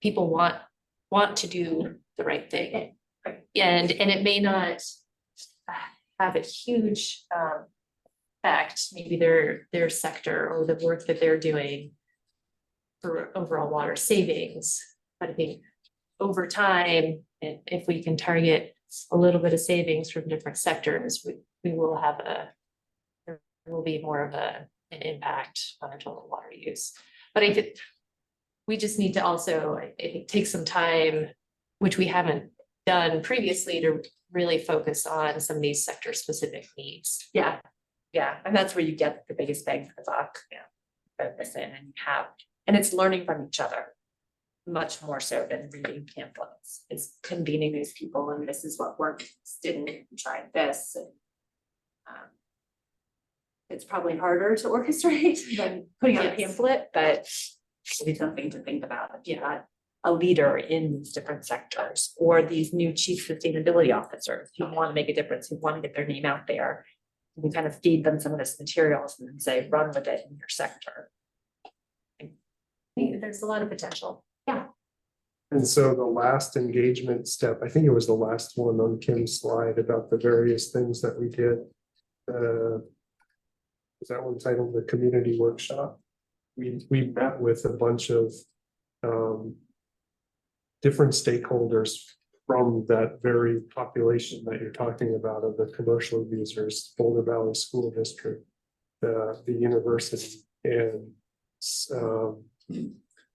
people want to do the right thing. And it may not have a huge effect, maybe their sector or the work that they're doing for overall water savings. But I think over time, if we can target a little bit of savings from different sectors, we will have there will be more of an impact on our total water use. But I think we just need to also, I think, take some time, which we haven't done previously, to really focus on some of these sector specific needs. Yeah. And that's where you get the biggest bang for the buck. Yeah. Focus in and you have And it's learning from each other. Much more so than reading pamphlets. It's convening these people and this is what worked, this didn't, we tried this. And, it's probably harder to orchestrate than putting out a pamphlet, but it's something to think about if you had a leader in these different sectors or these new chief sustainability officers who want to make a difference, who want to get their name out there. We kind of feed them some of this materials and then say, run with it in your sector. I think there's a lot of potential. Yeah. And so the last engagement step, I think it was the last one on Kim's slide about the various things that we did. Was that one titled the community workshop? We met with a bunch of different stakeholders from that very population that you're talking about of the commercial users, Boulder Valley School District, the university, and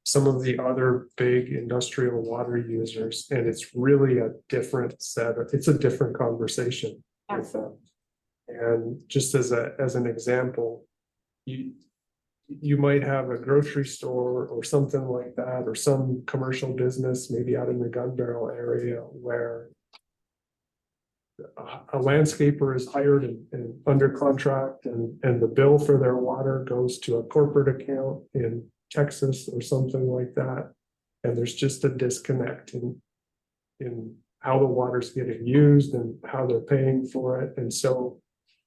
some of the other big industrial water users. And it's really a different it's a different conversation with them. And just as an example, you might have a grocery store or something like that, or some commercial business, maybe out in the Gun Barrel area, where a landscaper is hired and under contract, and the bill for their water goes to a corporate account in Texas or something like that. And there's just a disconnect in how the water's getting used and how they're paying for it. And so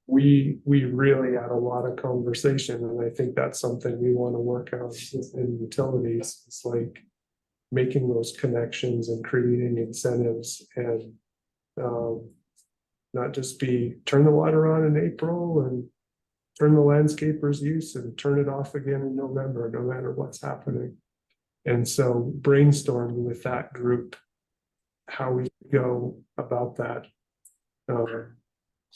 we really had a lot of conversation, and I think that's something we want to work on in utilities. It's like making those connections and creating incentives, and not just be turn the water on in April and turn the landscaper's use and turn it off again in November, no matter what's happening. And so brainstorm with that group how we go about that.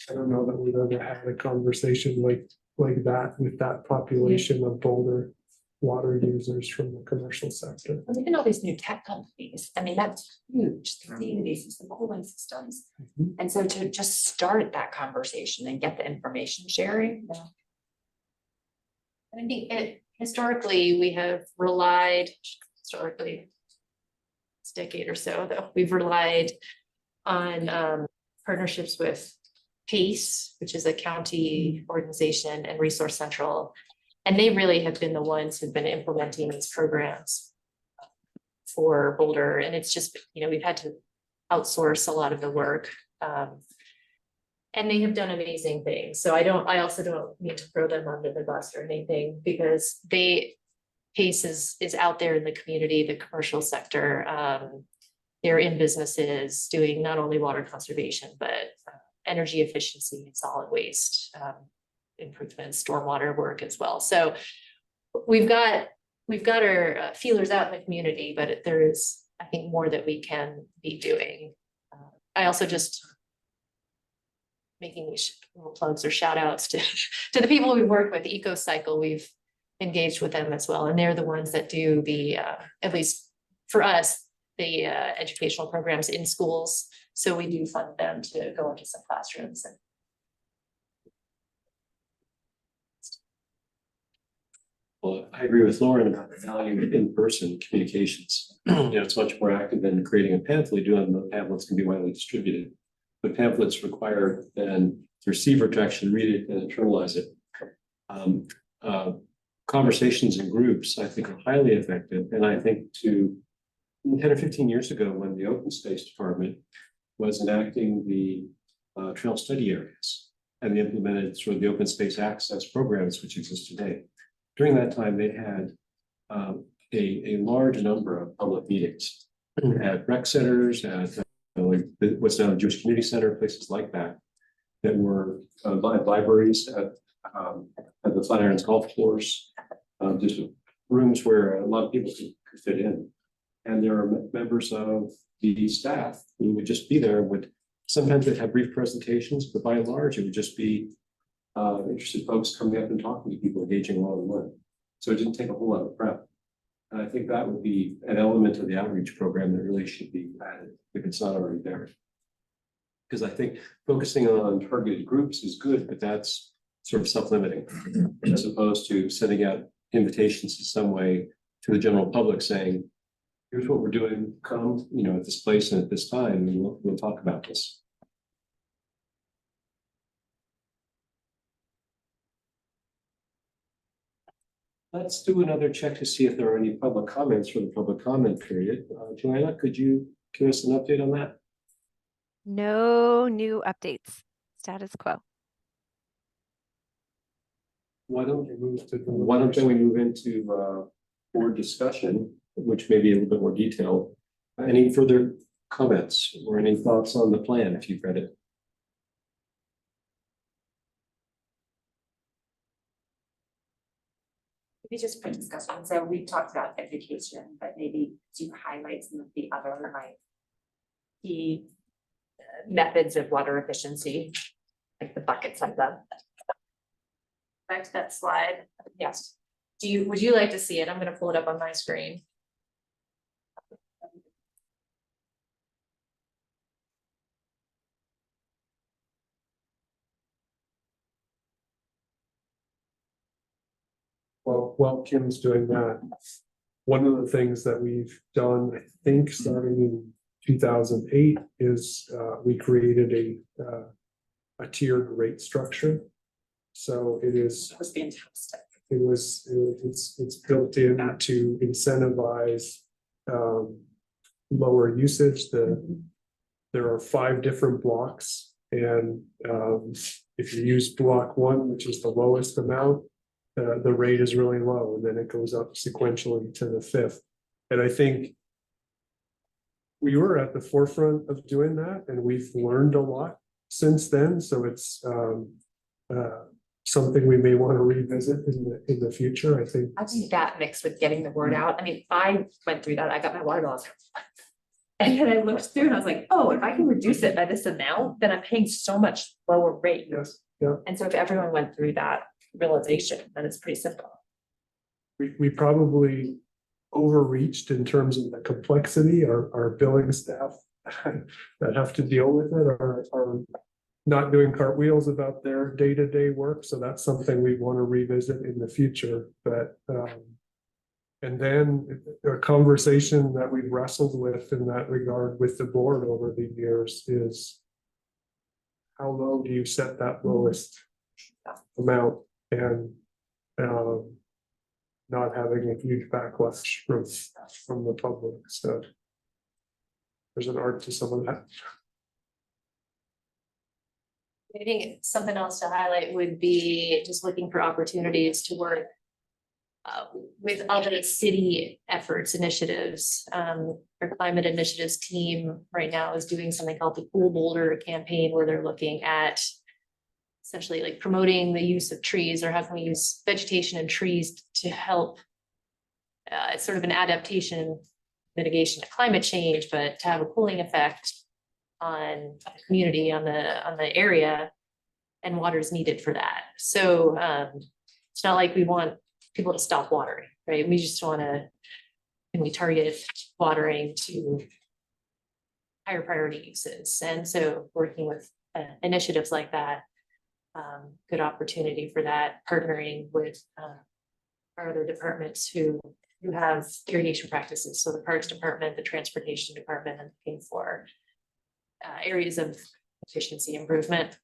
I don't know that we've ever had a conversation like that with that population of Boulder water users from the commercial sector. And even all these new tech companies, I mean, that's huge. They're seeing these system cooling systems. And so to just start that conversation and get the information sharing. I think historically, we have relied, this decade or so, though, we've relied on partnerships with PACE, which is a county organization, and Resource Central. And they really have been the ones who've been implementing these programs for Boulder. And it's just, we've had to outsource a lot of the work. And they have done amazing things. So I also don't need to throw them under the bus or anything, because PACE is out there in the community, the commercial sector. They're in businesses doing not only water conservation, but energy efficiency and solid waste improvements, stormwater work as well. So we've got our feelers out in the community, but there is, I think, more that we can be doing. I also just making these little plugs or shout outs to the people we work with. EcoCycle, we've engaged with them as well, and they're the ones that do the at least for us, the educational programs in schools. So we do fund them to go into some classrooms. Well, I agree with Lauren about the value of in-person communications. It's much more active than creating a pamphlet. Doing pamphlets can be widely distributed, but pamphlets require then the receiver to actually read it and internalize it. Conversations in groups, I think, are highly effective. And I think 10 or 15 years ago, when the Open Space Department was enacting the trail study areas and they implemented sort of the open space access programs which exist today. During that time, they had a large number of public meetings at rec centers, at what's now the Jewish Community Center, places like that, that were libraries, at the Flatirons Golf Course, just rooms where a lot of people could fit in. And there are members of the staff who would just be there, sometimes they'd have brief presentations, but by and large, it would just be interested folks coming up and talking to people, engaging one-on-one. So it didn't take a whole lot of prep. And I think that would be an element of the outreach program that really should be added if it's not already there. Because I think focusing on targeted groups is good, but that's sort of self-limiting, as opposed to sending out invitations in some way to the general public saying, here's what we're doing, come, at this place and at this time, and we'll talk about this. Let's do another check to see if there are any public comments for the public comment period. Joanna, could you give us an update on that? No new updates. Status quo. Why don't we move into board discussion, which may be a little bit more detailed. Any further comments or any thoughts on the plan if you've read it? Maybe just quick discussion. So we talked about education, but maybe to highlight some of the other like key methods of water efficiency, like the buckets of them. Back to that slide. Yes. Would you like to see it? I'm gonna pull it up on my screen. Well, while Kim's doing that, one of the things that we've done, I think, starting in 2008 is we created a tiered rate structure. So it is. That was fantastic. It's built in to incentivize lower usage. There are 5 different blocks, and if you use block 1, which is the lowest amount, the rate is really low, and then it goes up sequentially to the 5th. And I think we were at the forefront of doing that, and we've learned a lot since then. So it's something we may want to revisit in the future. I think that mixed with getting the word out. I mean, I went through that. I got my water bill. And then I looked through and I was like, oh, if I can reduce it by this amount, then I'm paying so much lower rate. yes, yeah. And so if everyone went through that realization, then it's pretty simple. We probably overreached in terms of the complexity. Our billing staff that have to deal with it are not doing cartwheels about their day-to-day work. So that's something we want to revisit in the future. But and then a conversation that we've wrestled with in that regard with the board over the years is how low do you set that lowest amount, and not having a huge backlash from the public. So there's an art to some of that. I think something else to highlight would be just looking for opportunities to work with other city efforts, initiatives. Our climate initiatives team right now is doing something called the Cool Boulder campaign, where they're looking at essentially like promoting the use of trees, or how can we use vegetation and trees to help it's sort of an adaptation mitigation to climate change, but to have a cooling effect on the community, on the area, and water is needed for that. So it's not like we want people to stop watering, right? We just want to, and we target watering to higher priority uses. And so working with initiatives like that, good opportunity for that, partnering with our other departments who have irrigation practices. So the Parks Department, the Transportation Department, and looking for areas of efficiency improvement.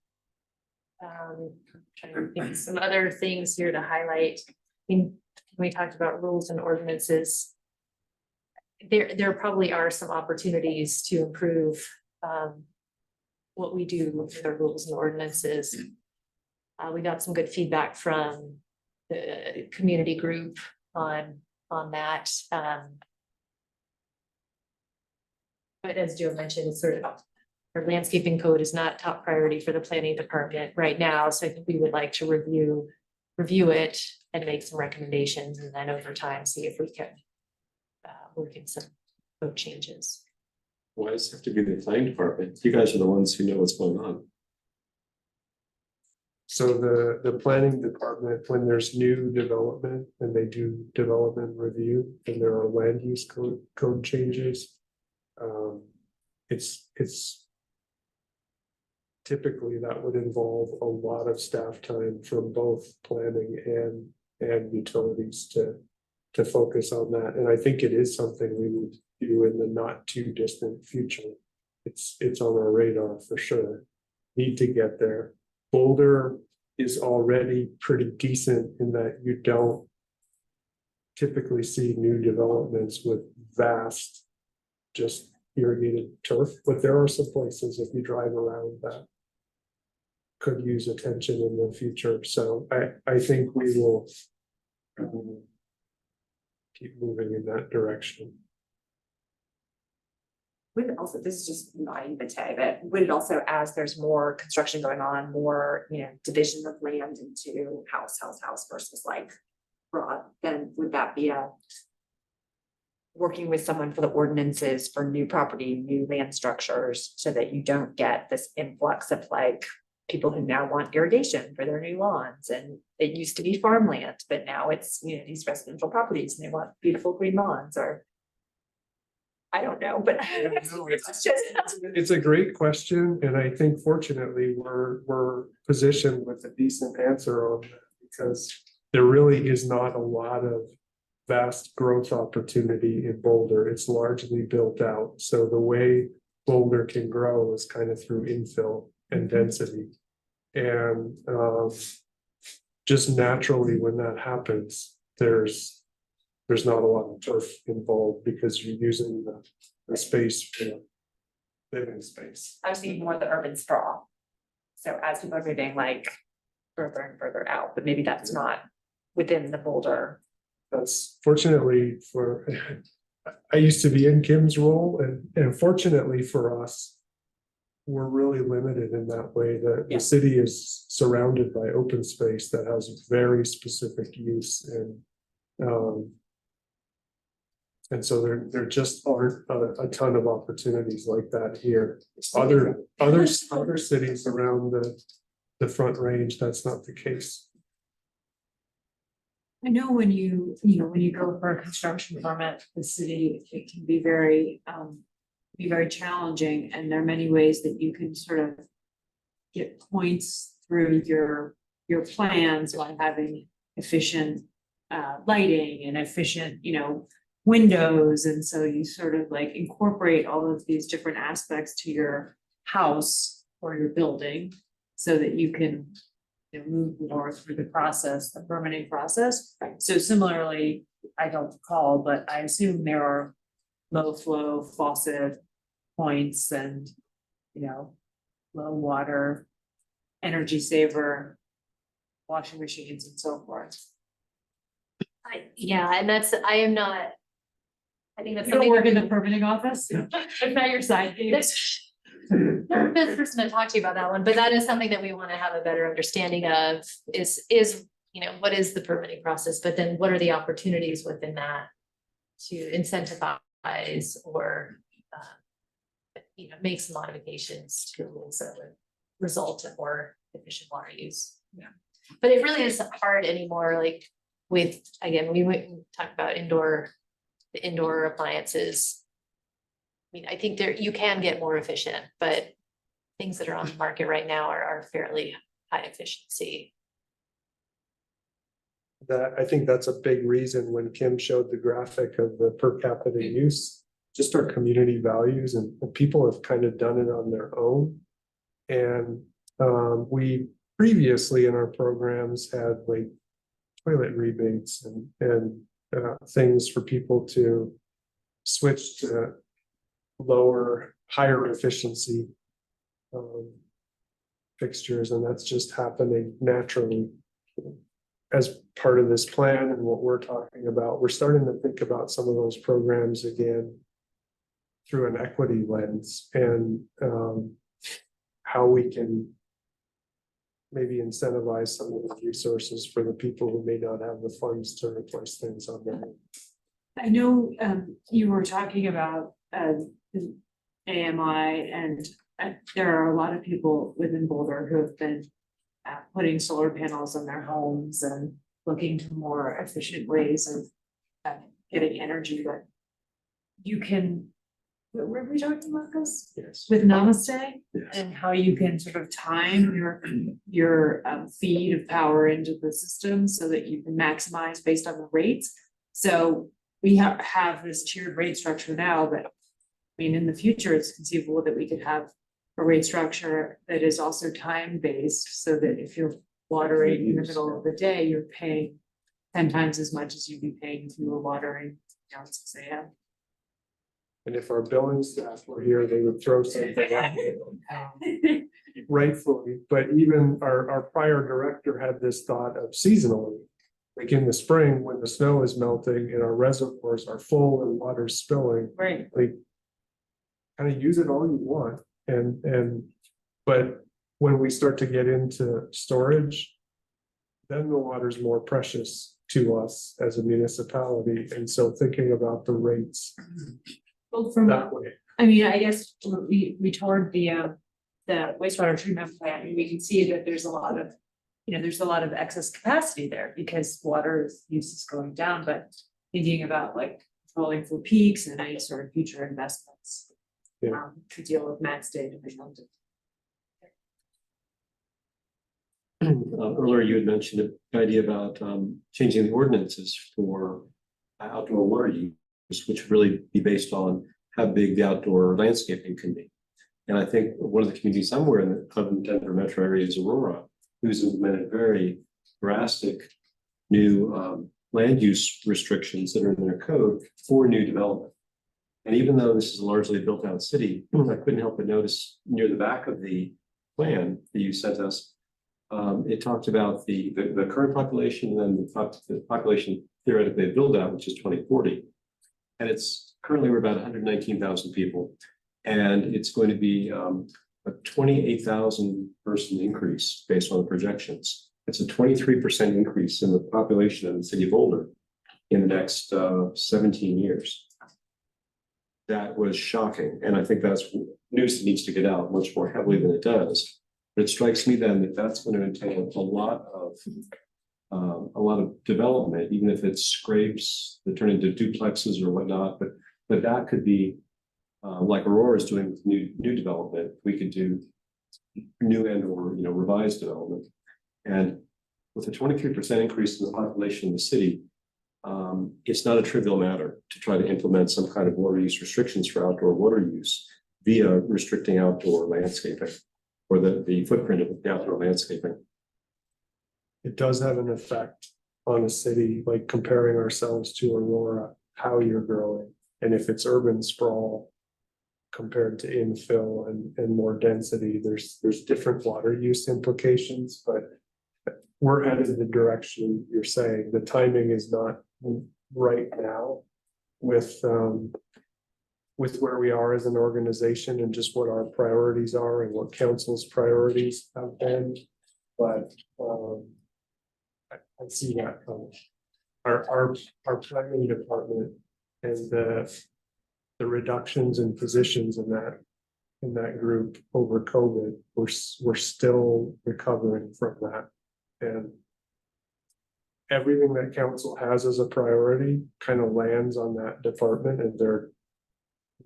Trying to think of some other things here to highlight. I mean, we talked about rules and ordinances. There probably are some opportunities to improve what we do with our rules and ordinances. We got some good feedback from the community group on that. But as Joe mentioned, sort of our landscaping code is not top priority for the planning department right now. So I think we would like to review it and make some recommendations, and then over time, see if we can work in some code changes. Why does it have to be the planning department? You guys are the ones who know what's going on. So the planning department, when there's new development and they do development review, and there are land use code changes, it's typically that would involve a lot of staff time from both planning and utilities to to focus on that. And I think it is something we need to do in the not too distant future. It's on our radar for sure. Need to get there. Boulder is already pretty decent in that you don't typically see new developments with vast, just irrigated turf, but there are some places if you drive around that could use attention in the future. So I think we will keep moving in that direction. Would it also, this is just naivete, but would it also, as there's more construction going on, more, division of land into house versus like broad, then would that be working with someone for the ordinances for new property, new land structures, so that you don't get this influx of like people who now want irrigation for their new lawns, and it used to be farmland, but now it's, these residential properties and they want beautiful green lawns, or I don't know, but It's a great question, and I think fortunately we're positioned with a decent answer on that, because there really is not a lot of vast growth opportunity in Boulder. It's largely built out. So the way Boulder can grow is kind of through infill and density. And just naturally when that happens, there's not a lot of turf involved because you're using the space for living space. I was thinking more the urban sprawl. So as people are moving like further and further out, but maybe that's not within the Boulder. That's fortunately I used to be in Kim's role, and fortunately for us, we're really limited in that way that the city is surrounded by open space that has very specific use, and so there just aren't a ton of opportunities like that here. Other cities around the Front Range, that's not the case. I know when you go for a construction permit, the city, it can be very challenging, and there are many ways that you can sort of get points through your plans by having efficient lighting and efficient, windows, and so you sort of like incorporate all of these different aspects to your house or your building so that you can move more through the process, the permitting process. So similarly, I don't recall, but I assume there are low flow faucet points and, low water, energy saver, washing machines and so forth. And I think that's You don't something. work in the permitting office? It's not your side gig. Not the best person to talk to you about that one, but that is something that we want to have a better understanding of is, what is the permitting process, but then what are the opportunities within that to incentivize or, make some modifications to rules that would result in more efficient water use. Yeah. But it really is hard anymore, like we talk about the indoor appliances. I think you can get more efficient, but things that are on the market right now are fairly high efficiency. I think that's a big reason when Kim showed the graphic of the per capita use, just our community values, and people have kind of done it on their own. And we previously in our programs had like toilet rebates and things for people to switch to higher efficiency fixtures, and that's just happening naturally as part of this plan. And what we're talking about, we're starting to think about some of those programs again through an equity lens, and how we can maybe incentivize some of the resources for the people who may not have the funds to replace things on their own. I know you were talking about the AMI, and there are a lot of people within Boulder who have been putting solar panels on their homes and looking to more efficient ways of getting energy. But you can, were we talking about this? Yes. With Namaste? Yes. And how you can sort of time your feed of power into the system so that you can maximize based on the rates. So we have this tiered rate structure now, but I mean, in the future, it's conceivable that we could have a rate structure that is also time-based, so that if you're watering in the middle of the day, you're paying 10 times as much as you'd be paying if you were watering down 6 a.m. And if our billing staff were here, they would throw something at me. Rightfully, but even our prior director had this thought of seasonally. Like in the spring, when the snow is melting and our reservoirs are full and water's spilling, Right. like kind of use it all you want. But when we start to get into storage, then the water's more precious to us as a municipality. And so thinking about the rates Well, from that way. I mean, I guess we toured the wastewater treatment plant, and we can see that there's a lot of, there's a lot of excess capacity there because water use is going down, but thinking about like controlling for peaks and any sort of future investments. Yeah. To deal with max day demand. Earlier, you had mentioned the idea about changing the ordinances for outdoor water use, which would really be based on how big the outdoor landscaping can be. And I think one of the communities somewhere in the Cleveland, Denver metro area is Aurora, who's implemented very drastic new land use restrictions that are in their code for new development. And even though this is largely a built out city, I couldn't help but notice near the back of the plan that you sent us, it talked about the current population and then the population theoretically build out, which is 2040. And it's currently we're about 119,000 people. And it's going to be a 28,000 person increase based on the projections. It's a 23% increase in the population of the city of Boulder in the next 17 years. That was shocking. And I think that's news that needs to get out much more heavily than it does. But it strikes me then that that's going to entail a lot of development, even if it scrapes that turn into duplexes or whatnot. But that could be like Aurora is doing with new development. We could do new and or revised development. And with a 23% increase in the population of the city, it's not a trivial matter to try to implement some kind of water use restrictions for outdoor water use via restricting outdoor landscaping or the footprint of the outdoor landscaping. It does have an effect on a city, like comparing ourselves to Aurora, how you're growing. And if it's urban sprawl compared to infill and more density, there's different water use implications, but we're headed in the direction you're saying. The timing is not right now with where we are as an organization and just what our priorities are and what council's priorities have been. But I see that coming. Our planning department and the reductions in positions in that group over COVID, we're still recovering from that. And everything that council has as a priority kind of lands on that department, and there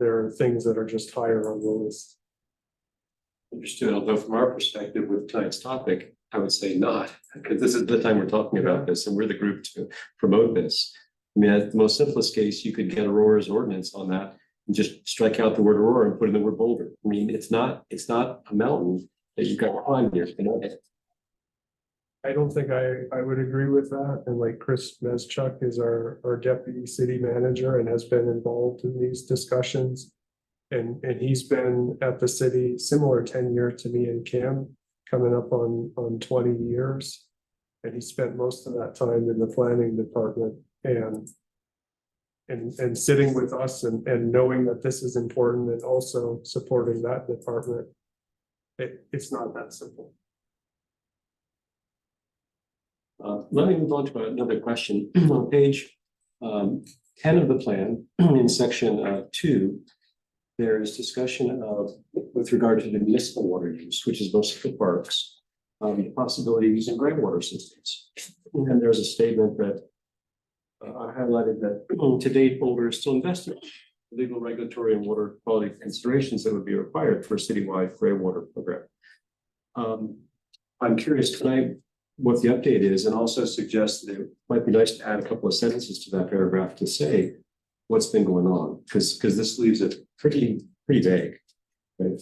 are things that are just higher on the list. Understood, although from our perspective with tonight's topic, I would say not, because this is the time we're talking about this and we're the group to promote this. I mean, at the most simplest case, you could get Aurora's ordinance on that and just strike out the word Aurora and put in the word Boulder. I mean, it's not a mountain that you've got to climb here. I don't think I would agree with that. And like Chris Meschuk is our deputy city manager and has been involved in these discussions. And he's been at the city similar tenure to me and Kim, coming up on 20 years. And he spent most of that time in the planning department and sitting with us and knowing that this is important and also supporting that department. It's not that simple. Let me move on to another question. On page 10 of the plan, in section 2, there is discussion of, with regard to the municipal water use, which is most of the parks, the possibility of using groundwater systems. And there's a statement that I highlighted that to date, Boulder is still investing in legal, regulatory, and water quality considerations that would be required for a citywide gray water program. I'm curious, can I what the update is, and also suggest that it might be nice to add a couple of sentences to that paragraph to say what's been going on, because this leaves it pretty vague. Right?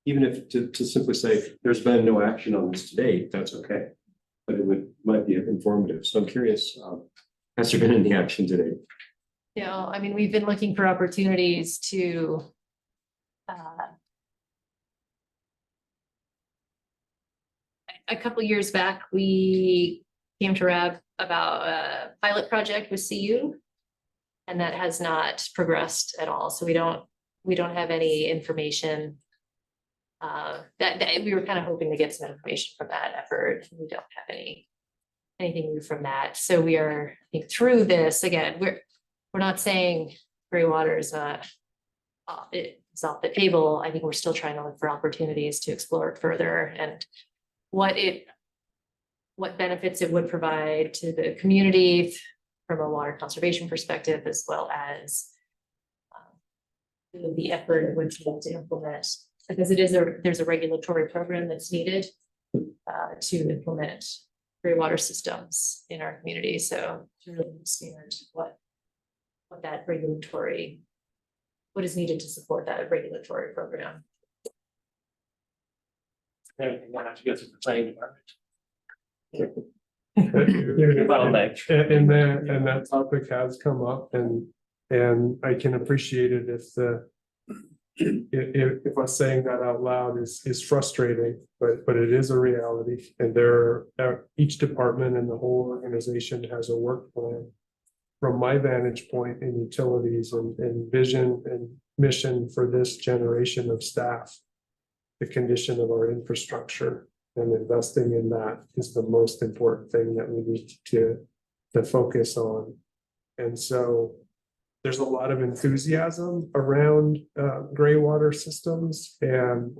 Even if to simply say there's been no action on this to date, that's okay. But might be informative. So I'm curious, has there been any action today? Yeah, I mean, we've been looking for opportunities to a couple years back, we came to RAB about a pilot project with CU. And that has not progressed at all. So we don't have any information. That we were kind of hoping to get some information from that effort. We don't have anything new from that. So we are, I think, through this again, we're not saying gray water is not it's off the table. I think we're still trying to look for opportunities to explore it further and what benefits it would provide to the community from a water conservation perspective, as well as the effort it would take to implement, because there's a regulatory program that's needed to implement gray water systems in our community. So to really understand what is needed to support that regulatory program. Everything will have to go through the planning department. And that topic has come up, and I can appreciate it if us saying that out loud is frustrating, but it is a reality. And each department and the whole organization has a work plan. From my vantage point in utilities and vision and mission for this generation of staff, the condition of our infrastructure and investing in that is the most important thing that we need to focus on. And so there's a lot of enthusiasm around gray water systems, and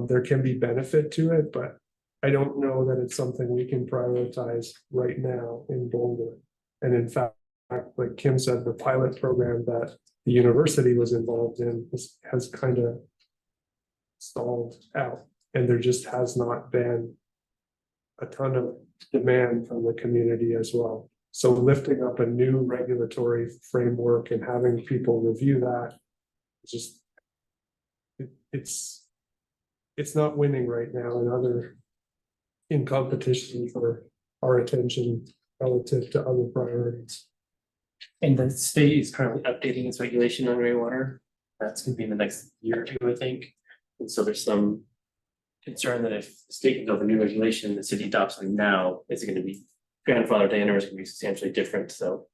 there can be benefit to it, but I don't know that it's something we can prioritize right now in Boulder. And in fact, like Kim said, the pilot program that the university was involved in has kind of stalled out, and there just has not been a ton of demand from the community as well. So lifting up a new regulatory framework and having people review that, it's not winning right now in competition for our attention relative to other priorities. And the state is currently updating its regulation on gray water. That's gonna be in the next year or two, I think. And so there's some concern that if the state can build a new regulation, the city adopts something now, is it gonna be grandfathered in, or is it gonna be substantially different? So,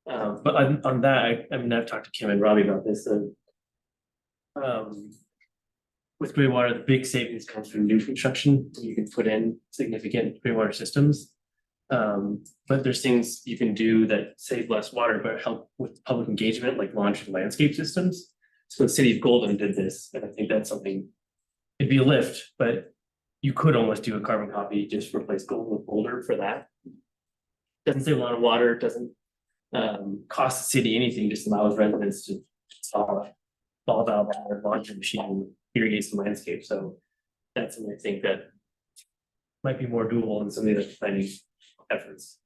but on that, I mean, I've talked to Kim and Robbie about this. With gray water, the big savings comes from new construction. You can put in significant gray water systems. But there's things you can do that save less water, but help with public engagement, like launching landscape systems. So the city of Golden did this, and I think that's something, it'd be a lift, but you could almost do a carbon copy, just replace Golden with Boulder for that. Doesn't save a lot of water, doesn't cost the city anything, just allows residents to install a ball valve or launcher machine, irrigate some landscape. So that's something I think that might be more doable than some of the other planning efforts.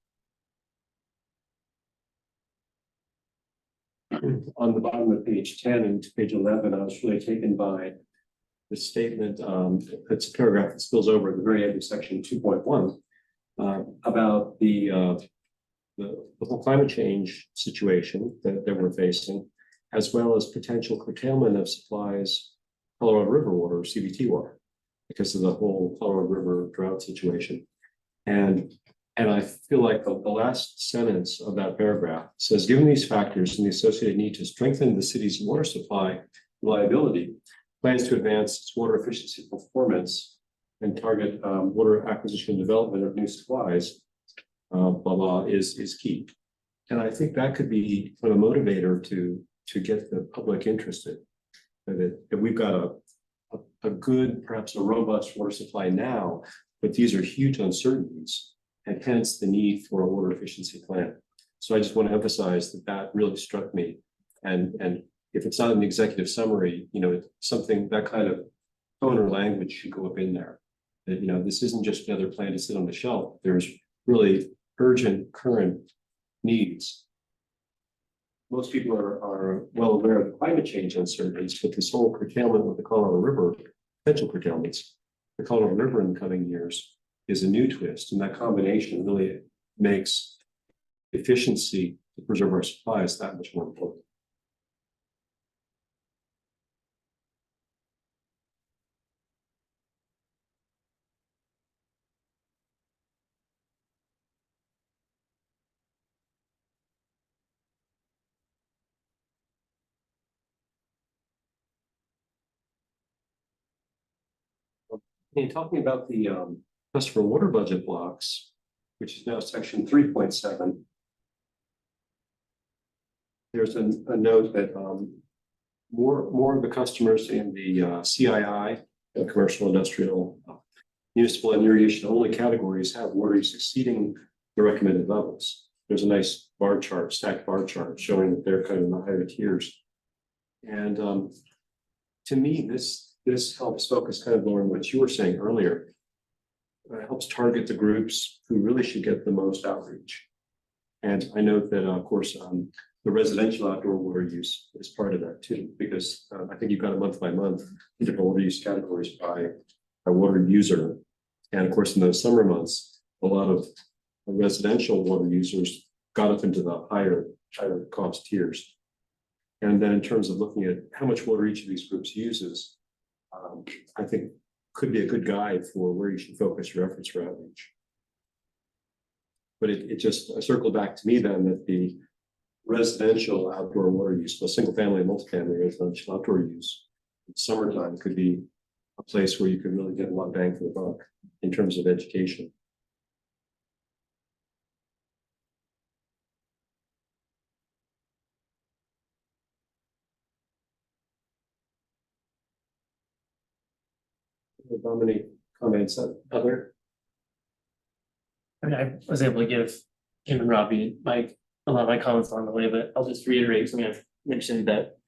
On the bottom of page 10 and page 11, I was really taken by the statement, it's a paragraph that spills over at the very end of section 2.1 about the whole climate change situation that we're facing, as well as potential curtailment of supplies, Colorado River water, or CBT water, because of the whole Colorado River drought situation. And I feel like the last sentence of that paragraph says, given these factors and the associated need to strengthen the city's water supply reliability, plans to advance its water efficiency performance and target water acquisition and development of new supplies, blah, blah, is key. And I think that could be a motivator to get the public interested. That we've got a good, perhaps a robust water supply now, but these are huge uncertainties, and hence the need for a water efficiency plan. So I just want to emphasize that really struck me. And if it's not an executive summary, something, that kind of tone or language should go up in there. That, you know, this isn't just another plan to sit on the shelf. There's really urgent current needs. Most people are well aware of the climate change uncertainties, but this whole curtailment with the Colorado River, potential curtailments, the Colorado River in the coming years is a new twist, and that combination really makes efficiency to preserve our supplies that much more important. And talking about the customer water budget blocks, which is now section 3.7. There's a note that more of the customers in the CII, commercial, industrial, municipal, and irrigation only categories have water use exceeding the recommended levels. There's a nice bar chart, stacked bar chart, showing that they're kind of in the higher tiers. And to me, this helps focus, kind of Lauren, what you were saying earlier. It helps target the groups who really should get the most outreach. And I know that, of course, the residential outdoor water use is part of that too, because I think you've got a month by month different water use categories by water user. And of course, in those summer months, a lot of residential water users got up into the higher cost tiers. And then in terms of looking at how much water each of these groups uses, I think could be a good guide for where you should focus your efforts for outreach. But it just circled back to me then that the residential outdoor water use, so single family and multifamily residential outdoor use, in summertime could be a place where you could really get a lot of bang for the buck in terms of education. Dominic, comments on other? I mean, I was able to give Kim and Robbie a lot of my comments along the way, but I'll just reiterate something I've mentioned that.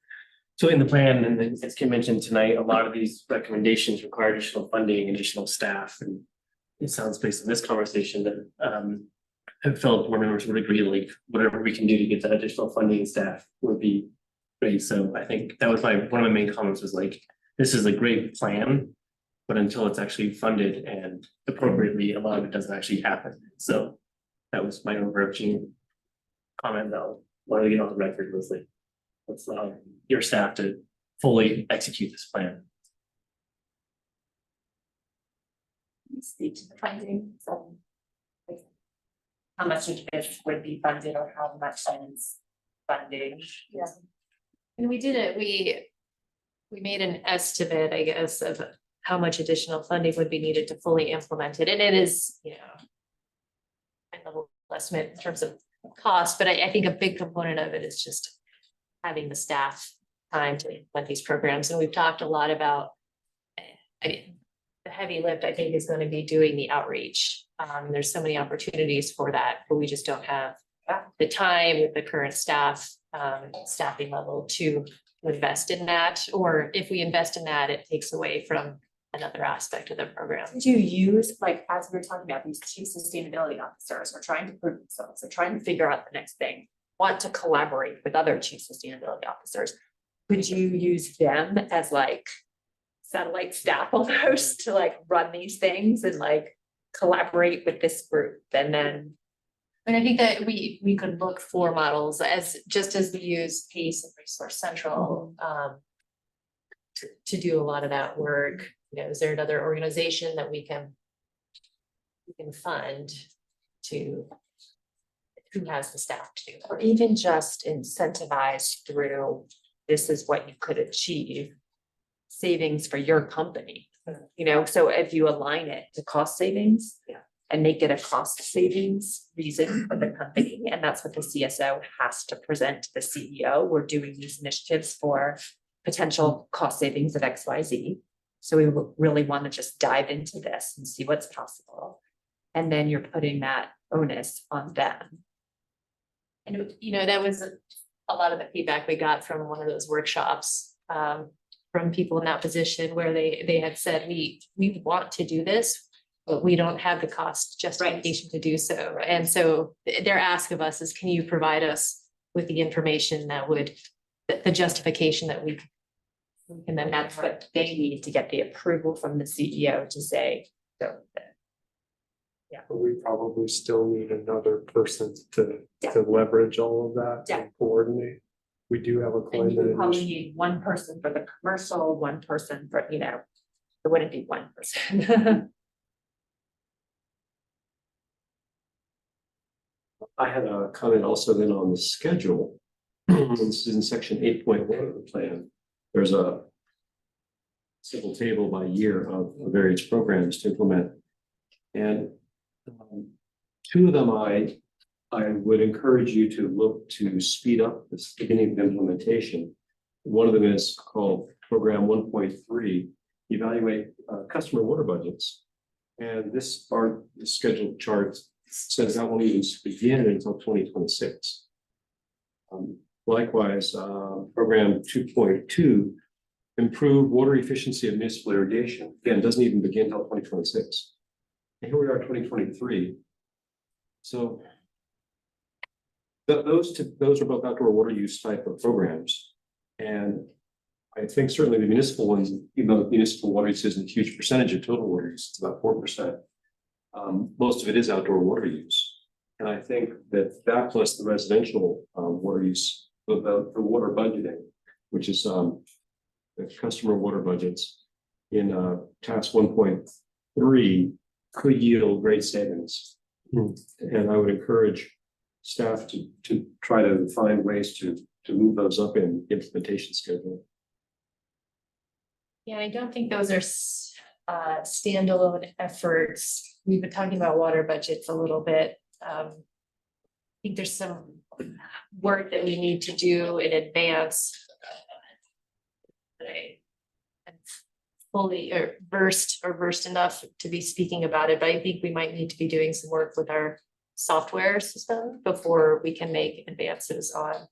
So in the plan, and then as Kim mentioned tonight, a lot of these recommendations require additional funding, additional staff, and it sounds based on this conversation that I felt board members would agree, like whatever we can do to get that additional funding and staff would be great. So I think that was one of my main comments was like, this is a great plan, but until it's actually funded and appropriately, a lot of it doesn't actually happen. So that was my overarching comment that I wanted to get on the record was like, let's allow your staff to fully execute this plan. Speak to the funding, so how much of this would be funded or how much is funding? Yeah. And we did it, we made an estimate, I guess, of how much additional funding would be needed to fully implement it, and it is, you know, kind of a estimate in terms of cost, but I think a big component of it is just having the staff time to implement these programs, and we've talked a lot about, I mean, the heavy lift, I think, is going to be doing the outreach. There's so many opportunities for that, but we just don't have the time with the current staffing level to invest in that, or if we invest in that, it takes away from another aspect of the program. Did you use, like, as we were talking about, these chief sustainability officers are trying to prove themselves, they're trying to figure out the next thing, want to collaborate with other chief sustainability officers. Could you use them as like satellite staff almost to like run these things and like collaborate with this group? And then And I think that we could look for models as just as we use PACE and Resource Central to do a lot of that work. You know, is there another organization that we can fund to who has the staff to do that? or even just incentivize through, this is what you could achieve savings for your company. You know, so if you align it to cost savings. Yeah. And make it a cost savings reason for the company, and that's what the CSO has to present to the CEO. We're doing these initiatives for potential cost savings of XYZ. So we really want to just dive into this and see what's possible. And then you're putting that onus on them. And, you know, that was a lot of the feedback we got from one of those workshops, from people in that position where they had said, we want to do this. but we don't have the cost justification to do so. And so their ask of us is, can you provide us with the information that would, the justification that we and then that's what they need to get the approval from the CEO to say, so. But we probably still need another person to Yeah. leverage all of that Yeah. and coordinate. We do have a And climate you would probably initiative. need one person for the commercial, one person for, you know, it wouldn't be one person. I had a comment also then on the schedule. This is in section 8.1 of the plan. There's a simple table by year of various programs to implement. And two of them I would encourage you to look to speed up the beginning of implementation. One of them is called Program 1.3, Evaluate Customer Water Budgets. And this part, the scheduled chart says that won't even begin until 2026. Likewise, Program 2.2, Improve Water Efficiency of Municipal Irrigation, again, doesn't even begin until 2026. And here we are, 2023. So those are both outdoor water use type of programs. And I think certainly the municipal ones, even though municipal water use isn't a huge percentage of total water use, it's about 4%. Most of it is outdoor water use. And I think that plus the residential water use, the water budgeting, which is the customer water budgets in task 1.3 could yield great savings. And I would encourage staff to try to find ways to move those up in implementation schedule. Yeah, I don't think those are standalone efforts. We've been talking about water budgets a little bit. I think there's some work that we need to do in advance. I'm fully versed enough to be speaking about it, but I think we might need to be doing some work with our software system before we can make advances on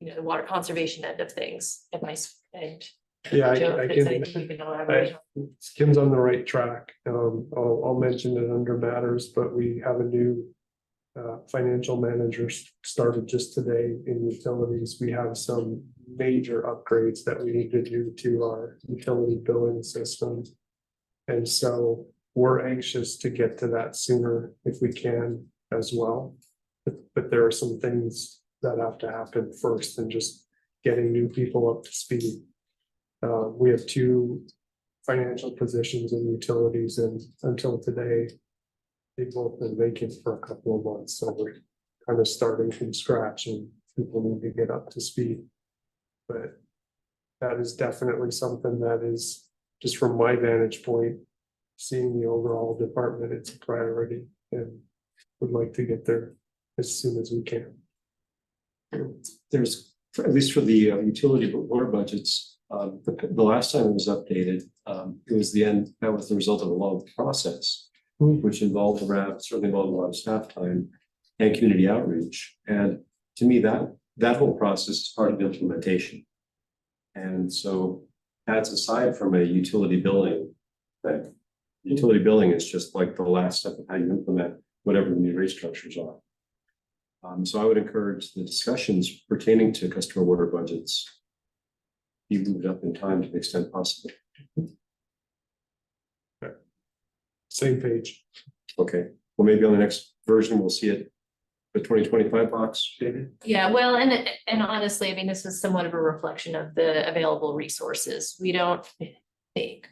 the water conservation end of things. Yeah, Joe, I if there's can, anything you can elaborate on. Kim's on the right track. I'll mention it under matters, but we have a new financial manager started just today in utilities. We have some major upgrades that we need to do to our utility billing system. And so we're anxious to get to that sooner if we can as well. But there are some things that have to happen first than just getting new people up to speed. We have two financial positions in utilities, and until today, they've both been vacant for a couple of months. So we're kind of starting from scratch and people need to get up to speed. But that is definitely something that is, just from my vantage point, seeing the overall department, it's a priority and would like to get there as soon as we can. There's, at least for the utility water budgets, the last time it was updated, it was the end, that was the result of a long process, which involved certainly involved a lot of staff time and community outreach. And to me, that whole process is part of implementation. And so that's aside from a utility billing, that utility billing is just like the last step of how you implement whatever the new rate structures are. So I would encourage the discussions pertaining to customer water budgets be moved up in time to the extent possible. Same page. Okay, well, maybe on the next version, we'll see it, the 2025 box, maybe? Yeah, well, and honestly, I mean, this is somewhat of a reflection of the available resources. We don't think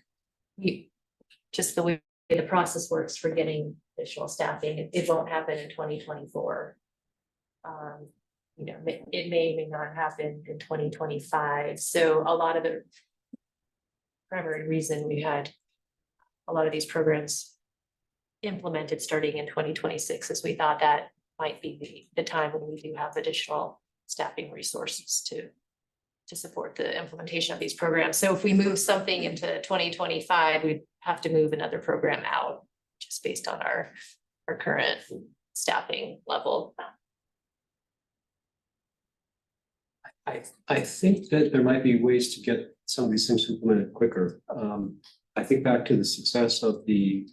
just the way the process works for getting additional staffing, it won't happen in 2024. It may not happen in 2025. So a lot of the primary reason we had a lot of these programs implemented starting in 2026 is we thought that might be the time when we do have additional staffing resources to support the implementation of these programs. So if we move something into 2025, we'd have to move another program out just based on our current staffing level. I think that there might be ways to get some of these things implemented quicker. I think back to the success of the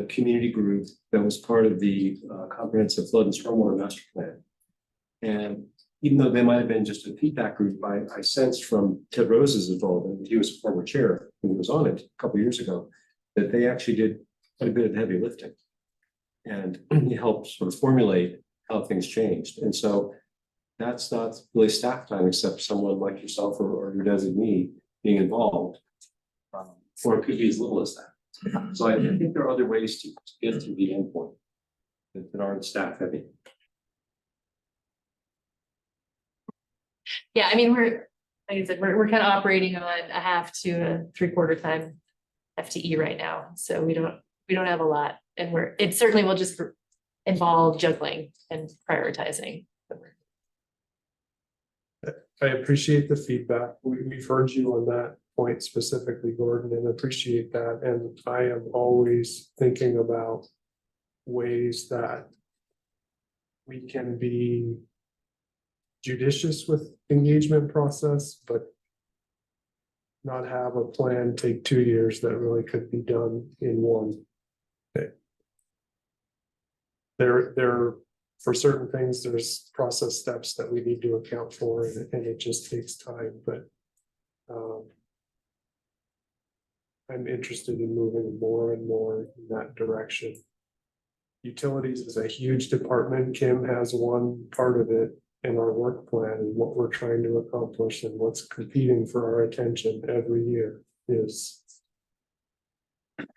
community group that was part of the comprehensive flood and stormwater master plan. And even though they might have been just a feedback group, I sensed from Ted Rose's involvement, he was a former chair when he was on it a couple of years ago, that they actually did quite a bit of heavy lifting. And he helped sort of formulate how things changed. And so that's not really staff time, except someone like yourself or your designee being involved. Or it could be as little as that. So I think there are other ways to get to the endpoint that aren't staff heavy. Yeah, I mean, like I said, we're kind of operating on a half to a 3/4 time FTE right now, so we don't have a lot, and it certainly will just involve juggling and prioritizing. I appreciate the feedback. We've heard you on that point specifically, Gordon, and appreciate that. And I am always thinking about ways that we can be judicious with engagement process, but not have a plan take 2 years that really could be done in one. For certain things, there's process steps that we need to account for, and it just takes time, but I'm interested in moving more and more in that direction. Utilities is a huge department. Kim has one part of it in our work plan, and what we're trying to accomplish and what's competing for our attention every year is an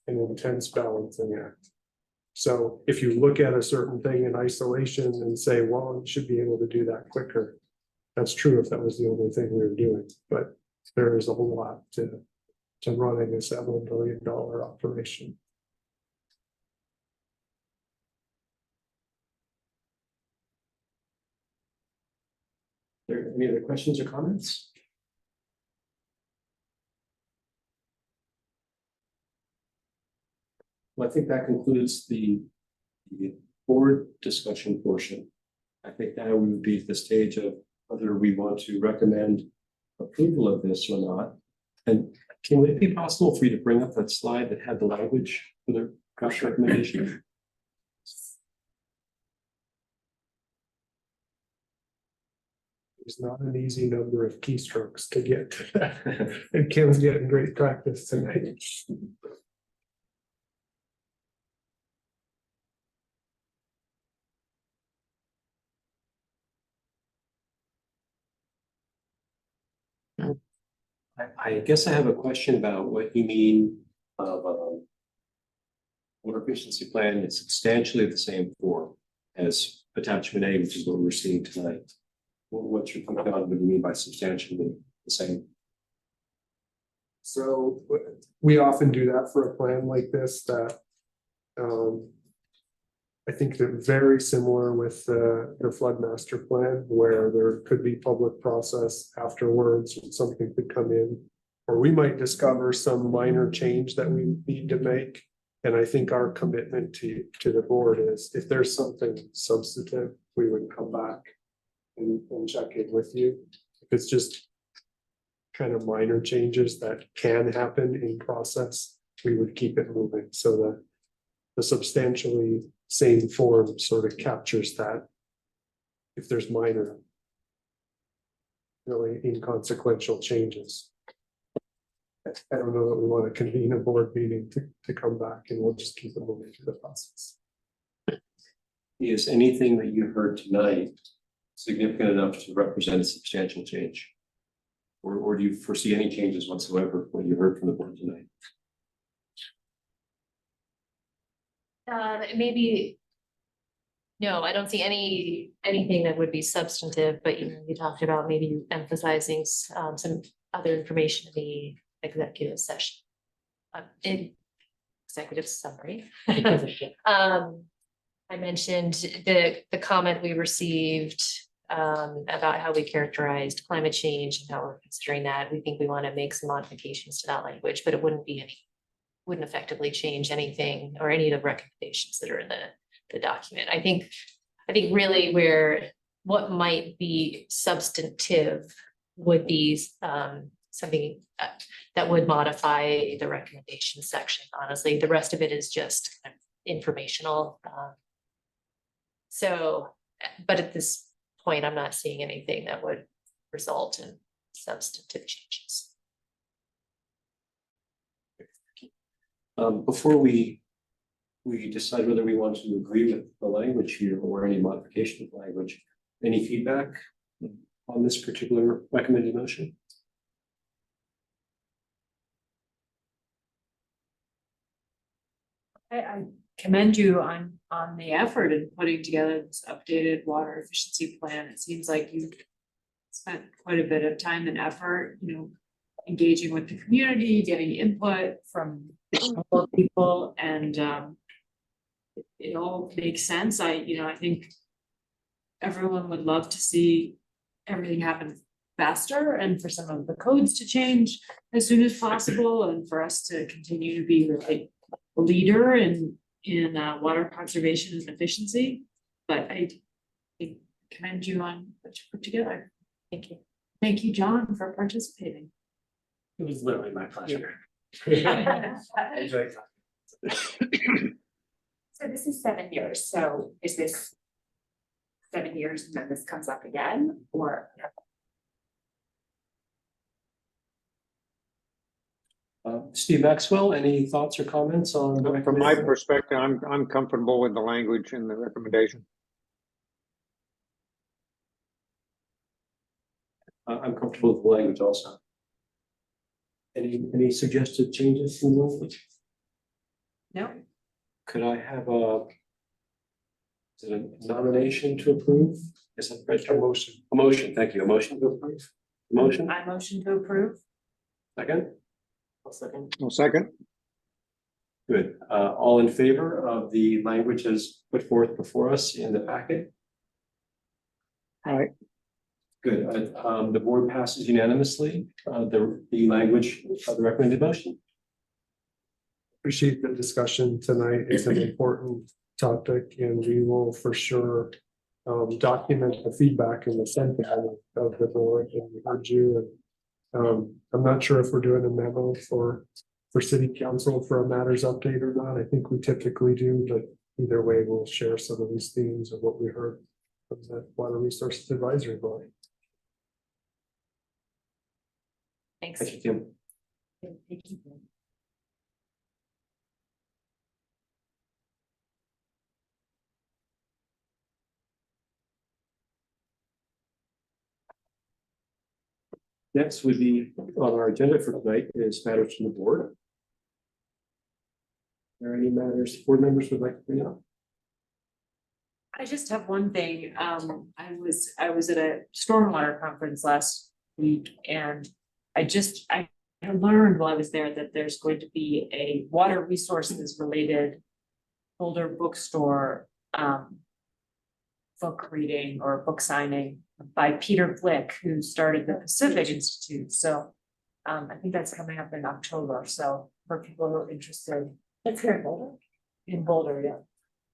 intense balancing act. So if you look at a certain thing in isolation and say, well, you should be able to do that quicker. That's true if that was the only thing we were doing, but there is a whole lot to running a $7 billion operation. Are there any other questions or comments? Well, I think that concludes the board discussion portion. I think now we would be at the stage of whether we want to recommend approval of this or not. And can it be possible for you to bring up that slide that had the language for the draft recommendation? It's not an easy number of keystrokes to get to that. And Kim's getting great practice tonight. I guess I have a question about what you mean of water efficiency plan. It's substantially the same form as attachment A, which is what we're seeing tonight. What's your thought on what you mean by substantially the same? So we often do that for a plan like this that I think they're very similar with the flood master plan, where there could be public process afterwards and something could come in, or we might discover some minor change that we need to make. And I think our commitment to the board is if there's something substantive, we would come back and check in with you. If it's just kind of minor changes that can happen in process, we would keep it moving. So that the substantially same form sort of captures that. If there's minor, really inconsequential changes. I don't know that we want to convene a board meeting to come back, and we'll just keep it moving through the process. Is anything that you heard tonight significant enough to represent a substantial change? Or do you foresee any changes whatsoever when you heard from the board tonight? Maybe. No, I don't see anything that would be substantive, but you talked about maybe emphasizing some other information in the executive session. In executive summary. I mentioned the comment we received about how we characterized climate change and how we're considering that. We think we want to make some modifications to that language, but it wouldn't effectively change anything or any of the recommendations that are in the document. I think really what might be substantive would be something that would modify the recommendation section, honestly. The rest of it is just kind of informational. So, but at this point, I'm not seeing anything that would result in substantive changes. Before we decide whether we want to agree with the language here or any modification of language, any feedback on this particular recommended motion? I commend you on the effort in putting together this updated water efficiency plan. It seems like you spent quite a bit of time and effort, engaging with the community, getting input from all people, and it all makes sense. I think everyone would love to see everything happen faster and for some of the codes to change as soon as possible and for us to continue to be really a leader in water conservation and efficiency. But I commend you on what you put together. Thank you. Thank you, John, for participating. It was literally my pleasure. Enjoy. So this is 7 years, so is this 7 years and then this comes up again, or? Steve Maxwell, any thoughts or comments on? the From my recommendation? perspective, I'm comfortable with the language in the recommendation. I'm comfortable with the language also. Any suggested changes in the language? No. Could I have is it a nomination to approve? Is that right? A motion. A motion, thank you. A motion to approve? Motion, I motion to approve. second? Second. Well, second, Good. All in favor of the language as put forth before us in the packet? Aye. Good. The board passes unanimously, the language of the recommended motion. Appreciate the discussion tonight. It's an important topic and we will for sure document the feedback and the sentiment of the board, and we heard you. And I'm not sure if we're doing a memo for city council for a matters update or not. I think we typically do, but either way, we'll share some of these themes of what we heard from the Water Resources Advisory Board. Thanks. Thank you, Tim. Thank you. Next would be on our agenda for tonight is matters from the board. Are there any matters board members would like to bring up? I just have one thing. I was at a stormwater conference last week and I learned while I was there that there's going to be a water resources related Boulder bookstore book reading or book signing by Peter Blick, who started the Pacific Institute. So I think that's coming up in October. So for people who are interested. That's here in Boulder. In Boulder, yeah.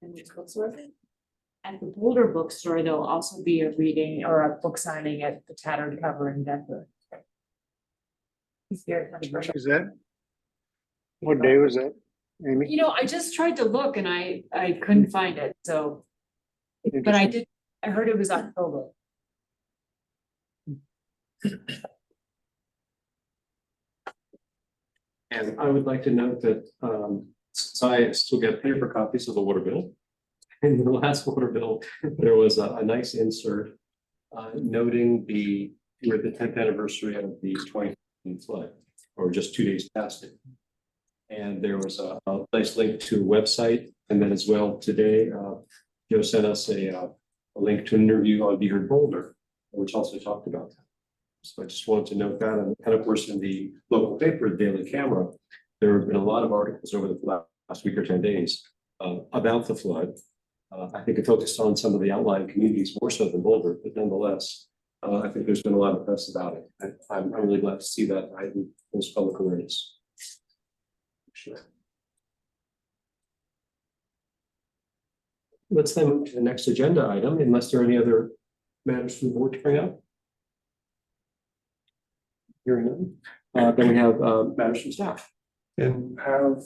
And which bookstore? At the Boulder bookstore, there'll also be a reading or a book signing at the Tattered Cover in Denver. is that? What day was that, Amy? I just tried to look and I couldn't find it, so. But I heard it was October. And I would like to note that since I still get paper copies of the water bill. In the last water bill, there was a nice insert noting we're at the 10th anniversary of the 2015 flood, or just 2 days past it. And there was a nice link to a website, and then as well today, Joe sent us a link to an interview on Be Heard Boulder, which also talked about that. So I just wanted to note that, and of course in the local paper, Daily Camera, there have been a lot of articles over the last week or 10 days about the flood. I think it focused on some of the outlying communities more so than Boulder, but nonetheless, I think there's been a lot of press about it. I'm really glad to see that in those public awareness. Sure. Let's then move to the next agenda item, unless there are any other matters for the board to bring up. Hearing none. Then we have matters from staff. And have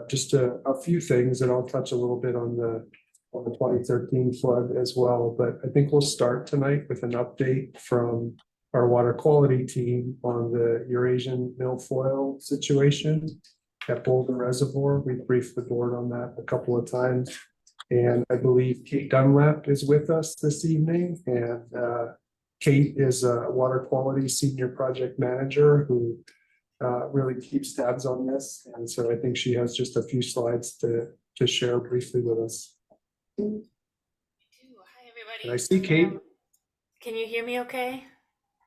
just a few things, and I'll touch a little bit on the 2013 flood as well, but I think we'll start tonight with an update from our water quality team on the Eurasian milfoil situation at Boulder Reservoir. We briefed the board on that a couple of times, and I believe Kate Dunlap is with us this evening, and Kate is a water quality senior project manager who really keeps tabs on this, and so I think she has just a few slides to share briefly with us. Hi, everybody. And I see Kate. Can you hear me okay?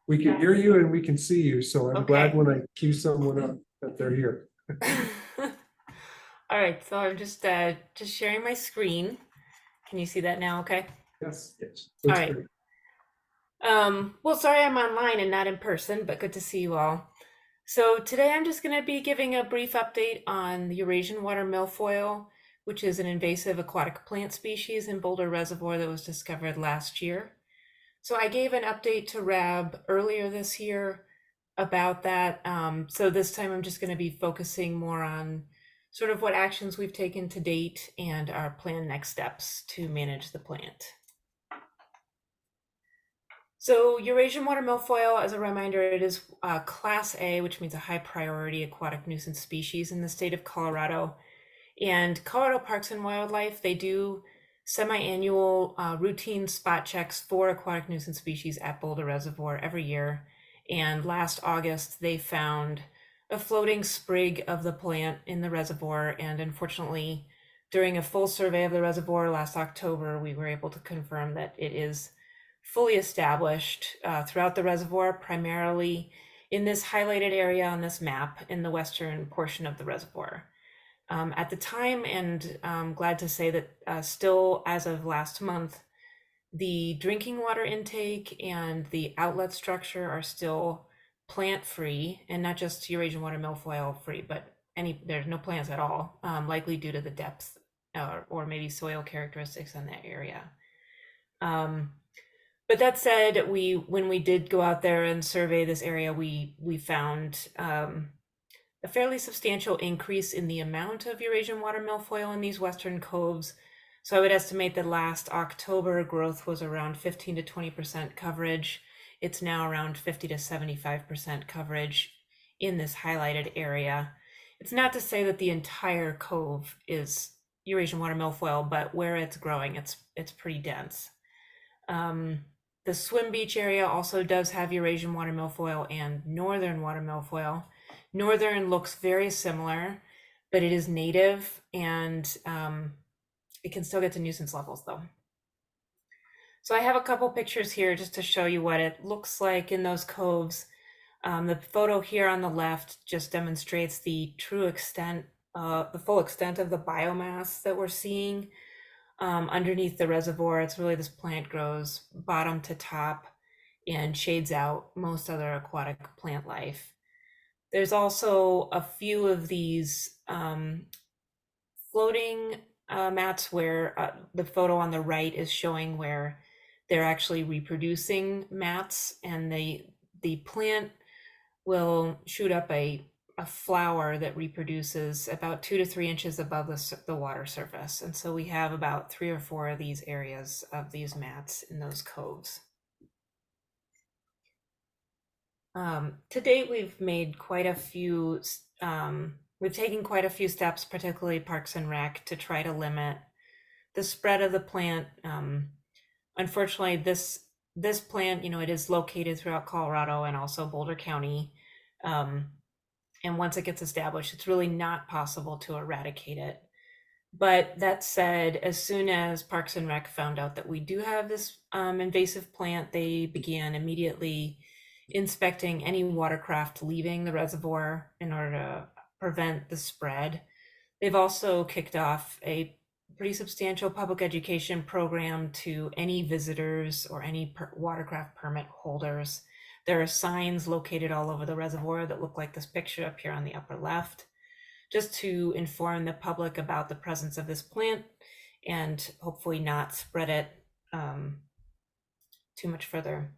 We can hear you and we can see you, so I'm glad Okay. when I cue someone up that they're here. All right, so I'm just sharing my screen. Can you see that now, okay? Yes. Yes. All right. Well, sorry I'm online and not in person, but good to see you all. So today I'm just going to be giving a brief update on the Eurasian water milfoil, which is an invasive aquatic plant species in Boulder Reservoir that was discovered last year. So I gave an update to RAB earlier this year about that. So this time I'm just going to be focusing more on sort of what actions we've taken to date and our planned next steps to manage the plant. So Eurasian water milfoil, as a reminder, it is Class A, which means a high priority aquatic nuisance species in the state of Colorado. And Colorado Parks and Wildlife, they do semi-annual routine spot checks for aquatic nuisance species at Boulder Reservoir every year. And last August, they found a floating sprig of the plant in the reservoir. And unfortunately, during a full survey of the reservoir last October, we were able to confirm that it is fully established throughout the reservoir, primarily in this highlighted area on this map in the western portion of the reservoir. At the time, and I'm glad to say that still as of last month, the drinking water intake and the outlet structure are still plant-free, and not just Eurasian water milfoil free, but there's no plants at all, likely due to the depth or maybe soil characteristics in that area. But that said, when we did go out there and survey this area, we found a fairly substantial increase in the amount of Eurasian water milfoil in these western coves. So I would estimate that last October growth was around 15 to 20% coverage. It's now around 50 to 75% coverage in this highlighted area. It's not to say that the entire cove is Eurasian water milfoil, but where it's growing, it's pretty dense. The swim beach area also does have Eurasian water milfoil and northern water milfoil. Northern looks very similar, but it is native and it can still get to nuisance levels though. So I have a couple pictures here just to show you what it looks like in those coves. The photo here on the left just demonstrates the true extent, the full extent of the biomass that we're seeing underneath the reservoir. It's really, this plant grows bottom to top and shades out most other aquatic plant life. There's also a few of these floating mats where the photo on the right is showing where they're actually reproducing mats, and the plant will shoot up a flower that reproduces about 2 to 3 inches above the water surface. And so we have about 3 or 4 of these areas of these mats in those coves. To date, we've made quite a few, we've taken quite a few steps, particularly Parks and Rec, to try to limit the spread of the plant. Unfortunately, this plant, it is located throughout Colorado and also Boulder County. And once it gets established, it's really not possible to eradicate it. But that said, as soon as Parks and Rec found out that we do have this invasive plant, they began immediately inspecting any watercraft leaving the reservoir in order to prevent the spread. They've also kicked off a pretty substantial public education program to any visitors or any watercraft permit holders. There are signs located all over the reservoir that look like this picture up here on the upper left, just to inform the public about the presence of this plant and hopefully not spread it too much further.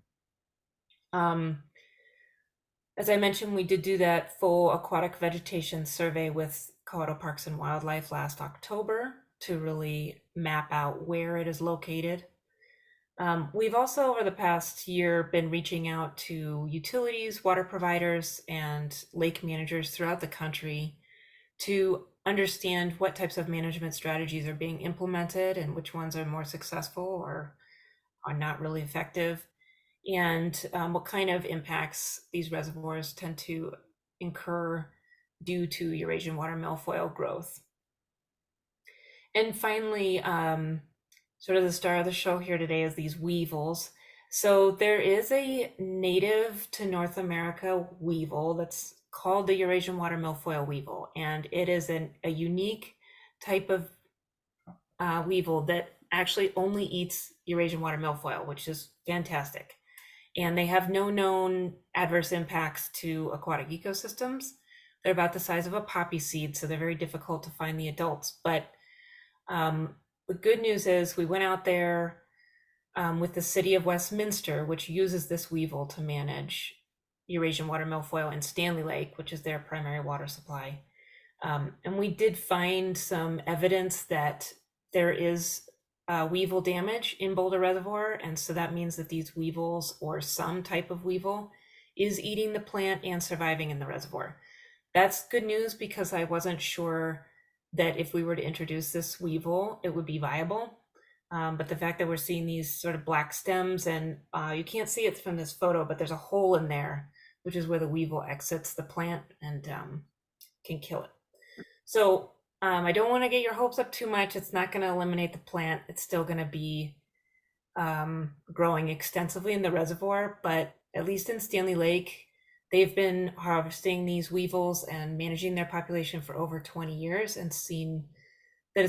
As I mentioned, we did do that full aquatic vegetation survey with Colorado Parks and Wildlife last October to really map out where it is located. We've also, over the past year, been reaching out to utilities, water providers, and lake managers throughout the country to understand what types of management strategies are being implemented and which ones are more successful or are not really effective, and what kind of impacts these reservoirs tend to incur due to Eurasian water milfoil growth. And finally, sort of the star of the show here today is these weevils. So there is a native to North America weevil that's called the Eurasian water milfoil weevil, and it is a unique type of weevil that actually only eats Eurasian water milfoil, which is fantastic. And they have no known adverse impacts to aquatic ecosystems. They're about the size of a poppy seed, so they're very difficult to find the adults. But the good news is we went out there with the city of Westminster, which uses this weevil to manage Eurasian water milfoil in Stanley Lake, which is their primary water supply. And we did find some evidence that there is weevil damage in Boulder Reservoir. And so that means that these weevils, or some type of weevil, is eating the plant and surviving in the reservoir. That's good news, because I wasn't sure that if we were to introduce this weevil, it would be viable. But the fact that we're seeing these sort of black stems, and you can't see it from this photo, but there's a hole in there, which is where the weevil exits the plant and can kill it. So I don't want to get your hopes up too much. It's not going to eliminate the plant. It's still going to be growing extensively in the reservoir, but at least in Stanley Lake, they've been harvesting these weevils and managing their population for over 20 years and seen that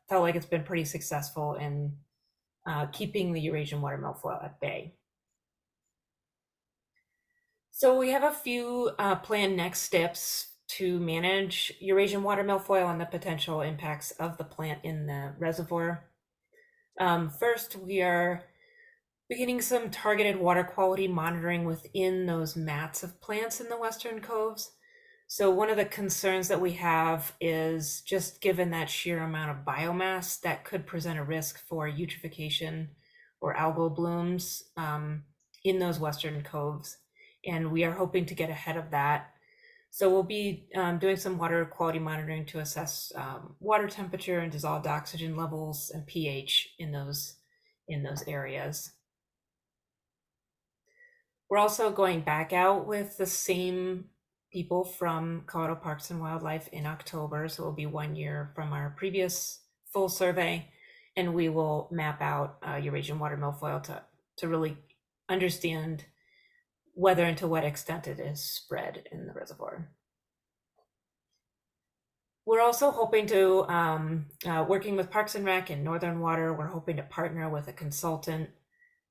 felt like it's been pretty successful in keeping the Eurasian water milfoil at bay. So we have a few planned next steps to manage Eurasian water milfoil and the potential impacts of the plant in the reservoir. First, we are beginning some targeted water quality monitoring within those mats of plants in the Western Coves. So one of the concerns that we have is, just given that sheer amount of biomass, that could present a risk for eutrophication or algal blooms in those Western Coves. And we are hoping to get ahead of that. So we'll be doing some water quality monitoring to assess water temperature and dissolved oxygen levels and pH in those areas. We're also going back out with the same people from Colorado Parks and Wildlife in October. So it'll be 1 year from our previous full survey, and we will map out Eurasian water milfoil to really understand whether and to what extent it is spread in the reservoir. We're also hoping to, working with Parks and Rec and Northern Water, we're hoping to partner with a consultant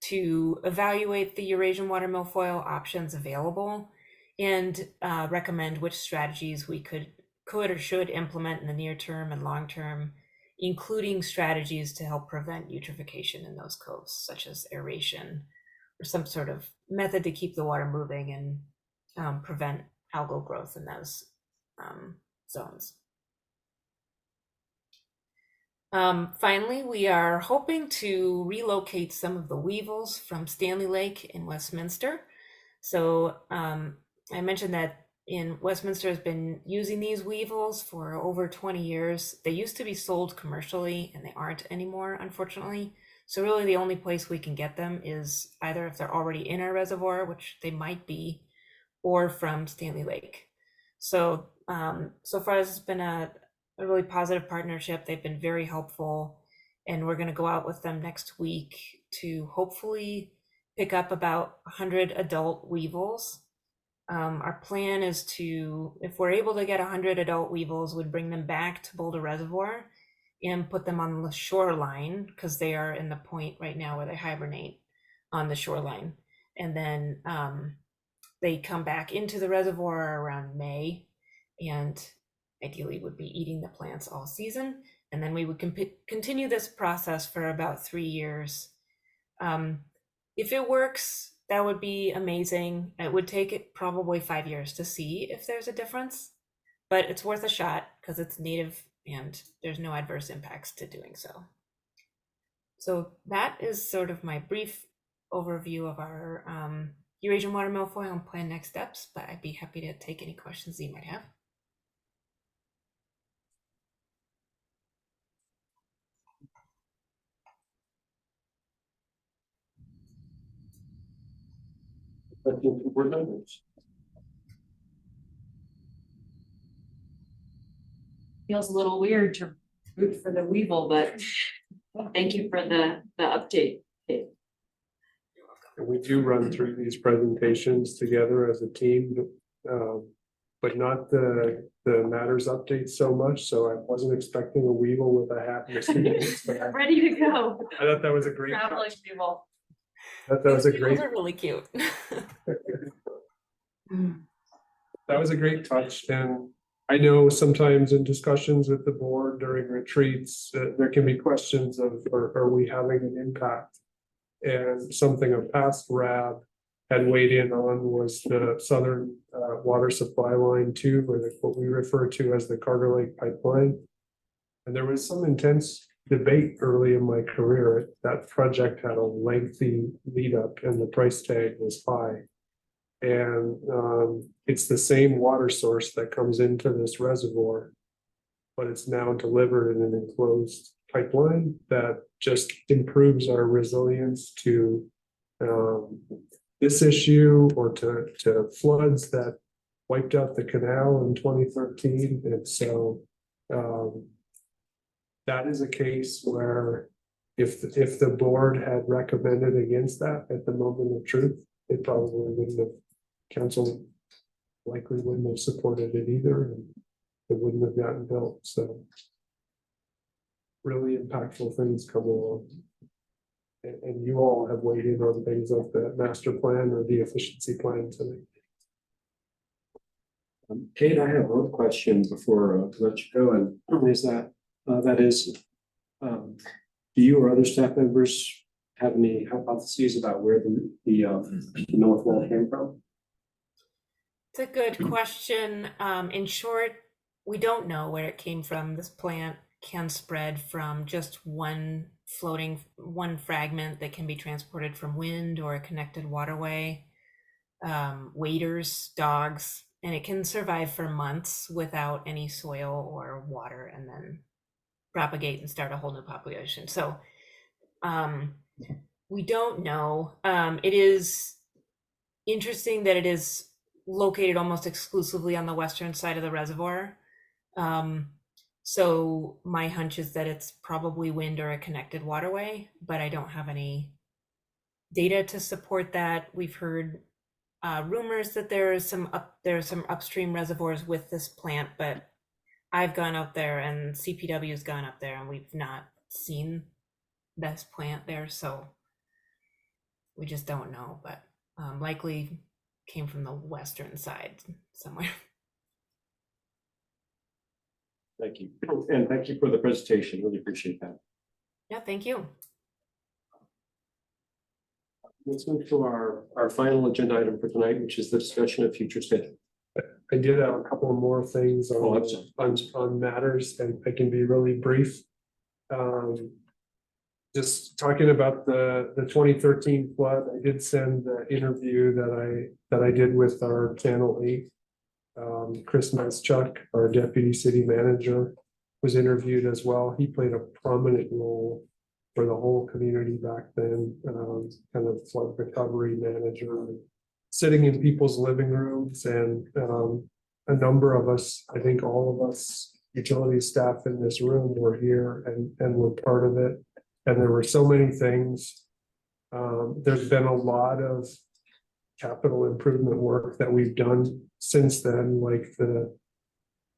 to evaluate the Eurasian water milfoil options available and recommend which strategies we could or should implement in the near term and long term, including strategies to help prevent eutrophication in those coves, such as aeration or some sort of method to keep the water moving and prevent algal growth in those zones. Finally, we are hoping to relocate some of the weevils from Stanley Lake in Westminster. So I mentioned that Westminster has been using these weevils for over 20 years. They used to be sold commercially, and they aren't anymore, unfortunately. So really the only place we can get them is either if they're already in our reservoir, which they might be, or from Stanley Lake. So so far this has been a really positive partnership. They've been very helpful, and we're going to go out with them next week to hopefully pick up about 100 adult weevils. Our plan is to, if we're able to get 100 adult weevils, would bring them back to Boulder Reservoir and put them on the shoreline, because they are in the point right now where they hibernate on the shoreline. And then they come back into the reservoir around May, and ideally would be eating the plants all season. And then we would continue this process for about 3 years. If it works, that would be amazing. It would take it probably 5 years to see if there's a difference, but it's worth a shot because it's native and there's no adverse impacts to doing so. So that is sort of my brief overview of our Eurasian water milfoil and plan next steps, but I'd be happy to take any questions that you might have. Questions from board members? Feels a little weird to root for the Weevil, but thank you for the update. And we do run through these presentations together as a team, but not the matters update so much. So I wasn't expecting a Weevil with a hat and a suitcase, but I Ready to go. thought that was a great. Traveling touch. Weevil. I thought that was a These great. beetles are really cute. That was a great touch, and I know sometimes in discussions with the board during retreats, there can be questions of, are we having an impact? And something a past RAB had weighed in on was the Southern Water Supply Line 2, or what we refer to as the Carter Lake Pipeline. And there was some intense debate early in my career. That project had a lengthy lead up and the price tag was high. And it's the same water source that comes into this reservoir, but it's now delivered in an enclosed pipeline that just improves our resilience to this issue or to floods that wiped out the canal in 2013. And so that is a case where if the board had recommended against that at the moment of truth, it probably wouldn't have, council likely wouldn't have supported it either, and it wouldn't have gotten built. So really impactful things come along. And you all have weighed in on things like the master plan or the efficiency plan tonight. Kate, I have one question before I let you go, and is that do you or other staff members have any hypotheses about where the north wall came from? It's a good question. In short, we don't know where it came from. This plant can spread from just one fragment that can be transported from wind or a connected waterway, waders, dogs, and it can survive for months without any soil or water and then propagate and start a whole new population. So we don't know. It is interesting that it is located almost exclusively on the western side of the reservoir. So my hunch is that it's probably wind or a connected waterway, but I don't have any data to support that. We've heard rumors that there's some upstream reservoirs with this plant, but I've gone up there and CPW has gone up there and we've not seen this plant there, so we just don't know, but likely came from the western side somewhere. Thank you. And thank you for the presentation. Really appreciate that. Yeah, thank you. Let's move to our final agenda item for tonight, which is the discussion of future schedule. I did have a couple more things Oh, I'm sorry. on matters, and I can be really brief. Just talking about the 2013 flood, I did send the interview that I did with our Channel 8. Chris Maschuk, our deputy city manager, was interviewed as well. He played a prominent role for the whole community back then, kind of flood recovery manager, sitting in people's living rooms, and a number of us, I think all of us utility staff in this room were here and were part of it. And there were so many things. There's been a lot of capital improvement work that we've done since then, like the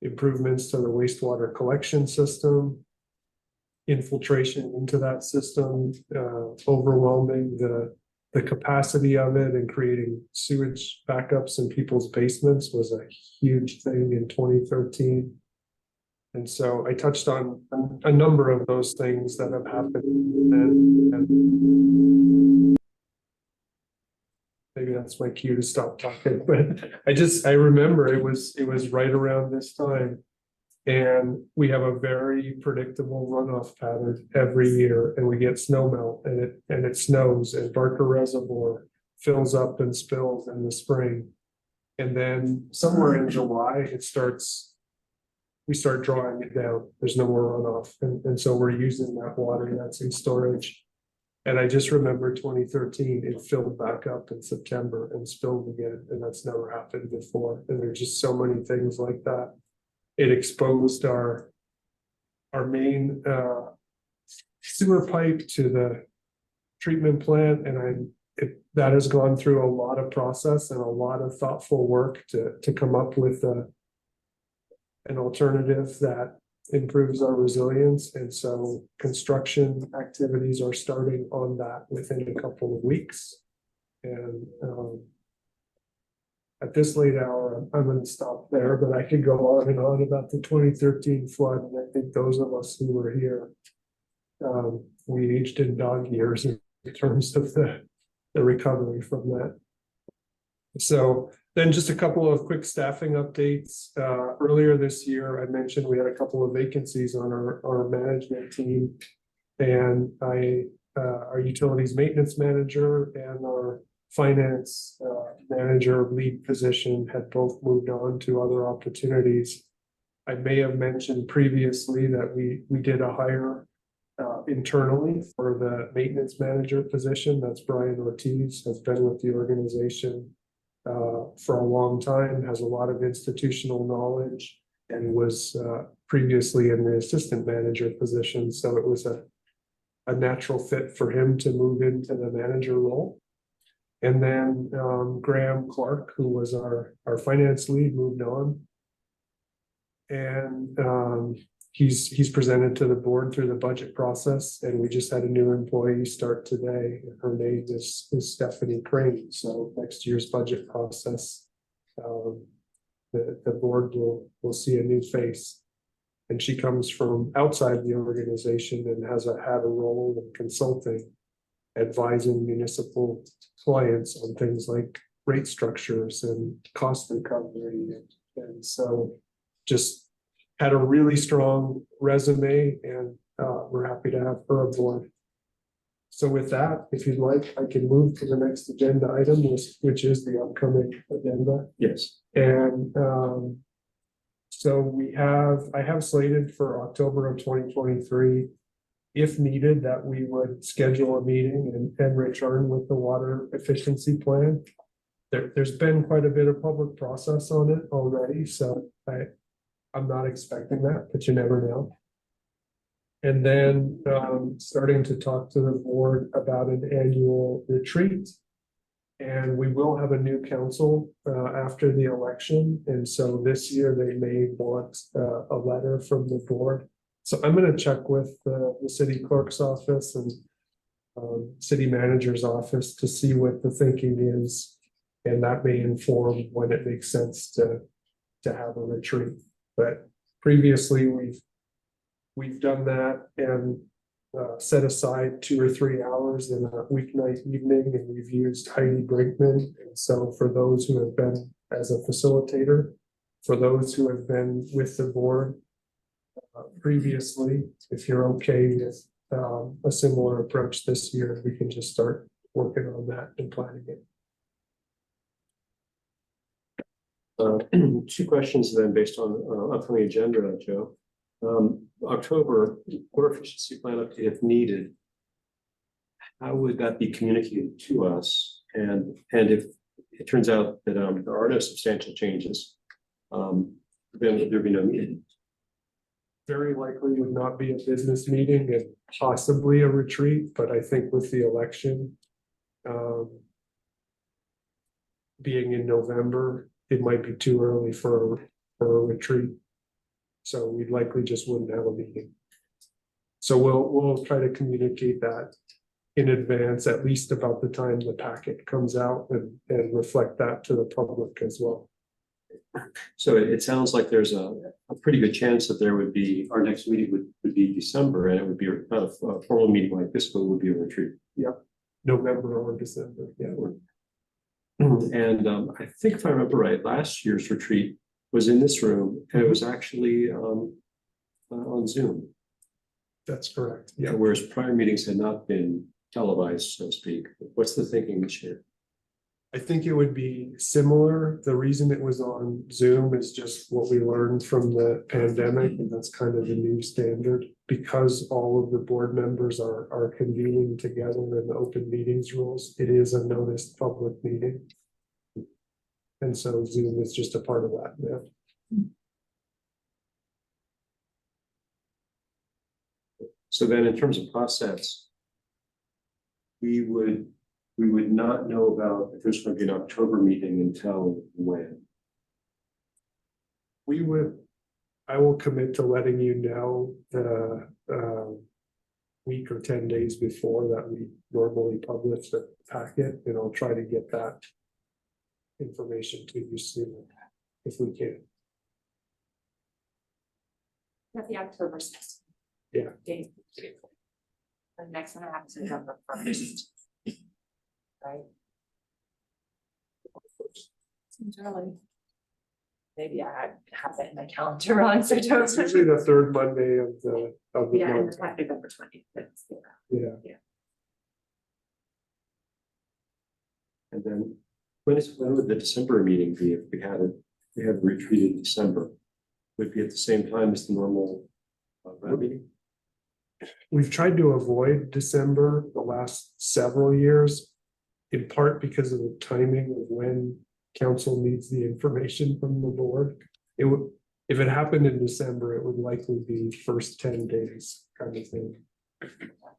improvements to the wastewater collection system, infiltration into that system, overwhelming the capacity of it, and creating sewage backups in people's basements was a huge thing in 2013. And so I touched on a number of those things that have happened. And that's my cue to stop talking, but I remember it was right around this time. And we have a very predictable runoff pattern every year, and we get snow melt, and it snows, and Barker Reservoir fills up and spills in the spring. And then somewhere in July, we start drawing it down. There's no more runoff, and so we're using that water that's in storage. And I just remember 2013, it filled back up in September and spilled again, and that's never happened before. And there's just so many things like that. It exposed our main sewer pipe to the treatment plant, and that has gone through a lot of process and a lot of thoughtful work to come up with an alternative that improves our resilience. And so construction activities are starting on that within a couple of weeks. And at this late hour, I'm going to stop there, but I could go on and on about the 2013 flood. And I think those of us who were here, we aged in dog years in terms of the recovery from that. So then just a couple of quick staffing updates. Earlier this year, I mentioned we had a couple of vacancies on our management team, and our utilities maintenance manager and our finance manager lead position had both moved on to other opportunities. I may have mentioned previously that we did a hire internally for the maintenance manager position. That's Brian Ortiz, has been with the organization for a long time, has a lot of institutional knowledge, and was previously in the assistant manager position. So it was a natural fit for him to move into the manager role. And then Graham Clark, who was our finance lead, moved on. And he's presented to the board through the budget process, and we just had a new employee start today. Her name is Stephanie Crane. So next year's budget process, the board will see a new face. And she comes from outside the organization and had a role in consulting, advising municipal clients on things like rate structures and cost recovery. And so just had a really strong resume, and we're happy to have her aboard. So with that, if you'd like, I can move to the next agenda item, which is the upcoming agenda. Yes. And so I have slated for October of 2023, if needed, that we would schedule a meeting and return with the water efficiency plan. There's been quite a bit of public process on it already, so I'm not expecting that, but you never know. And then starting to talk to the board about an annual retreat. And we will have a new council after the election. And so this year they may want a letter from the board. So I'm going to check with the city clerk's office and city manager's office to see what the thinking is. And that may inform when it makes sense to have a retreat. But previously we've done that and set aside 2 or 3 hours in a weeknight evening, and we've used Heidi Brinkman. And so for those who have been as a facilitator, for those who have been with the board previously, if you're okay with a similar approach this year, we can just start working on that and planning it. 2 questions then based on upcoming agenda, Joe. October water efficiency plan update if needed. How would that be communicated to us? And if it turns out that there are no substantial changes, then there'd be no meeting. Very likely would not be a business meeting and possibly a retreat, but I think with the election being in November, it might be too early for a retreat. So we likely just wouldn't have a meeting. So we'll try to communicate that in advance, at least about the time the packet comes out, and reflect that to the public as well. So it sounds like there's a pretty good chance that there would be, our next meeting would be December, and it would be not a formal meeting like this, but it would be a retreat. Yep, November or December, yeah. And I think if I remember right, last year's retreat was in this room and it was actually on Zoom. That's correct. Yeah. Whereas prior meetings had not been televised, so to speak. What's the thinking this year? I think it would be similar. The reason it was on Zoom is just what we learned from the pandemic, and that's kind of the new standard. Because all of the board members are convening together in the open meetings rules, it is a noticed public meeting. And so Zoom is just a part of that now. So then in terms of process, we would not know about if there's going to be an October meeting until when? I will commit to letting you know the week or 10 days before that we normally publish the packet, and I'll try to get that information to you soon if we can. At the October 6th. Yeah. Date. The next one happens in November 1st. Right? Seems early. Maybe I have it in my calendar wrong, so don't. It's usually the third Monday of the Yeah, and month. it's like November 20th. Yeah. And then when would the December meeting be if we had a retreat in December? Would it be at the same time as the normal meeting? We've tried to avoid December the last several years, in part because of the timing of when council needs the information from the board. It would, if it happened in December, it would likely be first 10 days kind of thing.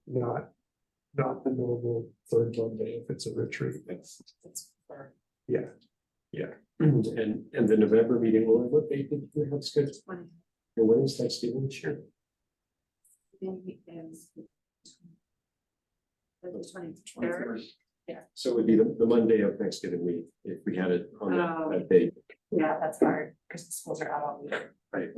Not the normal third Monday if it's a retreat. That's fair. Yeah. And the November meeting, what date did we have scheduled? 20. And when is Thanksgiving this year? Is the 23rd. So it would be the Monday of Thanksgiving week if we had it on that date. Yeah, that's hard because the schools are out all week. Right.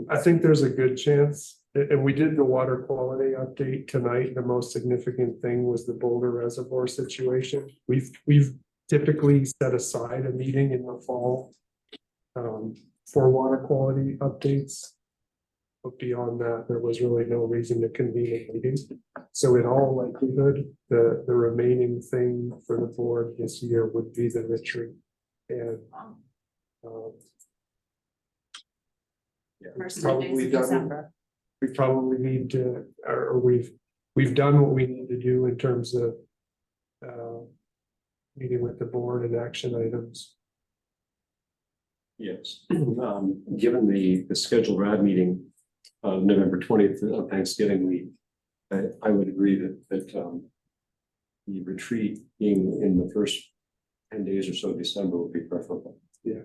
I think there's a good chance, and we did the water quality update tonight. The most significant thing was the Boulder Reservoir situation. We've typically set aside a meeting in the fall for water quality updates. But beyond that, there was really no reason to convene a meeting. So in all likelihood, the remaining thing for the board this year would be the retreat. And First probably Mondays of done- December. we probably need to, or we've done what we need to do in terms of meeting with the board and action items. Yes, given the scheduled RAD meeting of November 20th of Thanksgiving week, I would agree that the retreat being in the first 10 days or so of December would be preferable. Yeah.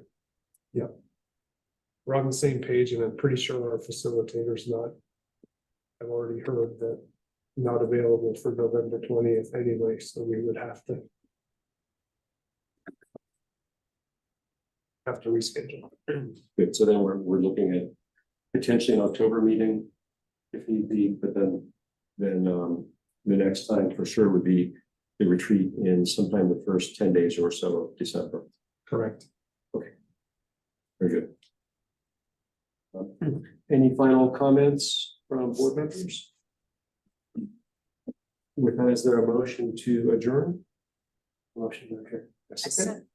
We're on the same page, and I'm pretty sure our facilitator's not. I've already heard that not available for November 20th anyway, so we would have to reschedule. Good, so then we're looking at potentially an October meeting if need be, but then the next time for sure would be the retreat in sometime the first 10 days or so of December. Correct. Very good. Any final comments from board members? With that, is there a motion to adjourn? Motion to adjourn. A second?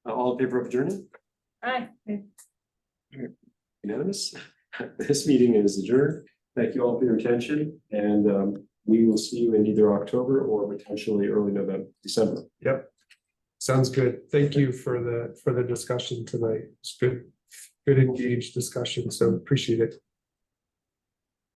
All in favor of adjourning? Aye. Unanimous? This meeting is adjourned. Thank you all for your attention, and we will see you in either October or potentially early November, December. Yep. Sounds good. Thank you for the discussion tonight. It's good engaged discussion, so appreciate it.